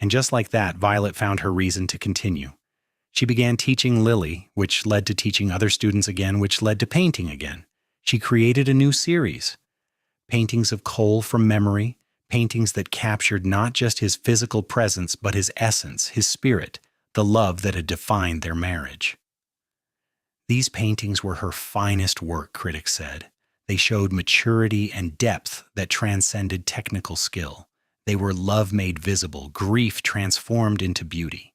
And just like that, Violet found her reason to continue. She began teaching Lily, which led to teaching other students again, which led to painting again. She created a new series. Paintings of Cole from memory, paintings that captured not just his physical presence, but his essence, his spirit, the love that had defined their marriage. These paintings were her finest work, critics said. They showed maturity and depth that transcended technical skill. They were love made visible, grief transformed into beauty.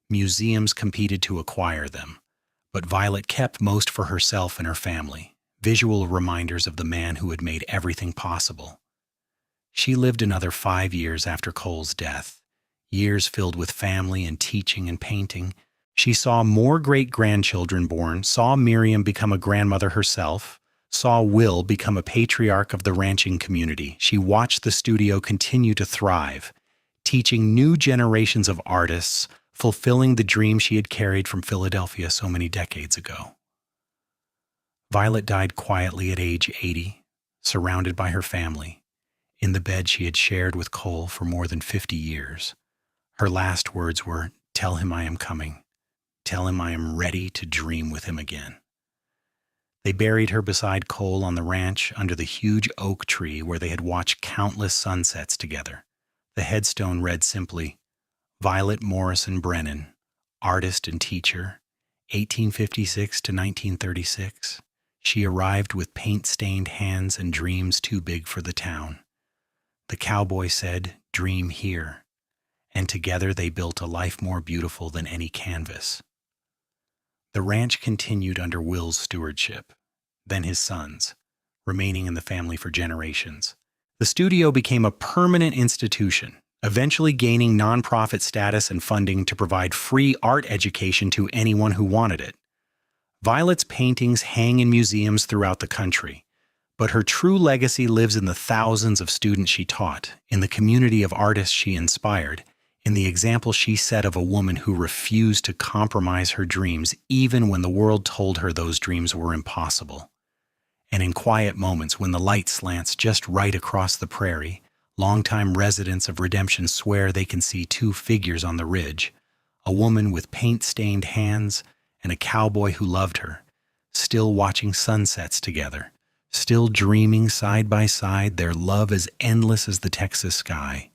Museums competed to acquire them, but Violet kept most for herself and her family, visual reminders of the man who had made everything possible. She lived another 5 years after Cole's death, years filled with family and teaching and painting. She saw more great-grandchildren born, saw Miriam become a grandmother herself, saw Will become a patriarch of the ranching community. She watched the studio continue to thrive, teaching new generations of artists, fulfilling the dream she had carried from Philadelphia so many decades ago. Violet died quietly at age 80, surrounded by her family, in the bed she had shared with Cole for more than 50 years. Her last words were, "Tell him I am coming. Tell him I am ready to dream with him again." They buried her beside Cole on the ranch under the huge oak tree where they had watched countless sunsets together. The headstone read simply, Violet Morrison Brennan, artist and teacher, 1856 to 1936. She arrived with paint-stained hands and dreams too big for the town. The cowboy said, "Dream here." And together they built a life more beautiful than any canvas. The ranch continued under Will's stewardship, then his sons, remaining in the family for generations. The studio became a permanent institution, eventually gaining nonprofit status and funding to provide free art education to anyone who wanted it. Violet's paintings hang in museums throughout the country, but her true legacy lives in the thousands of students she taught, in the community of artists she inspired, in the example she set of a woman who refused to compromise her dreams even when the world told her those dreams were impossible. And in quiet moments when the light slants just right across the prairie, longtime residents of Redemption swear they can see two figures on the ridge, a woman with paint-stained hands and a cowboy who loved her, still watching sunsets together, still dreaming side by side, their love as endless as the Texas sky.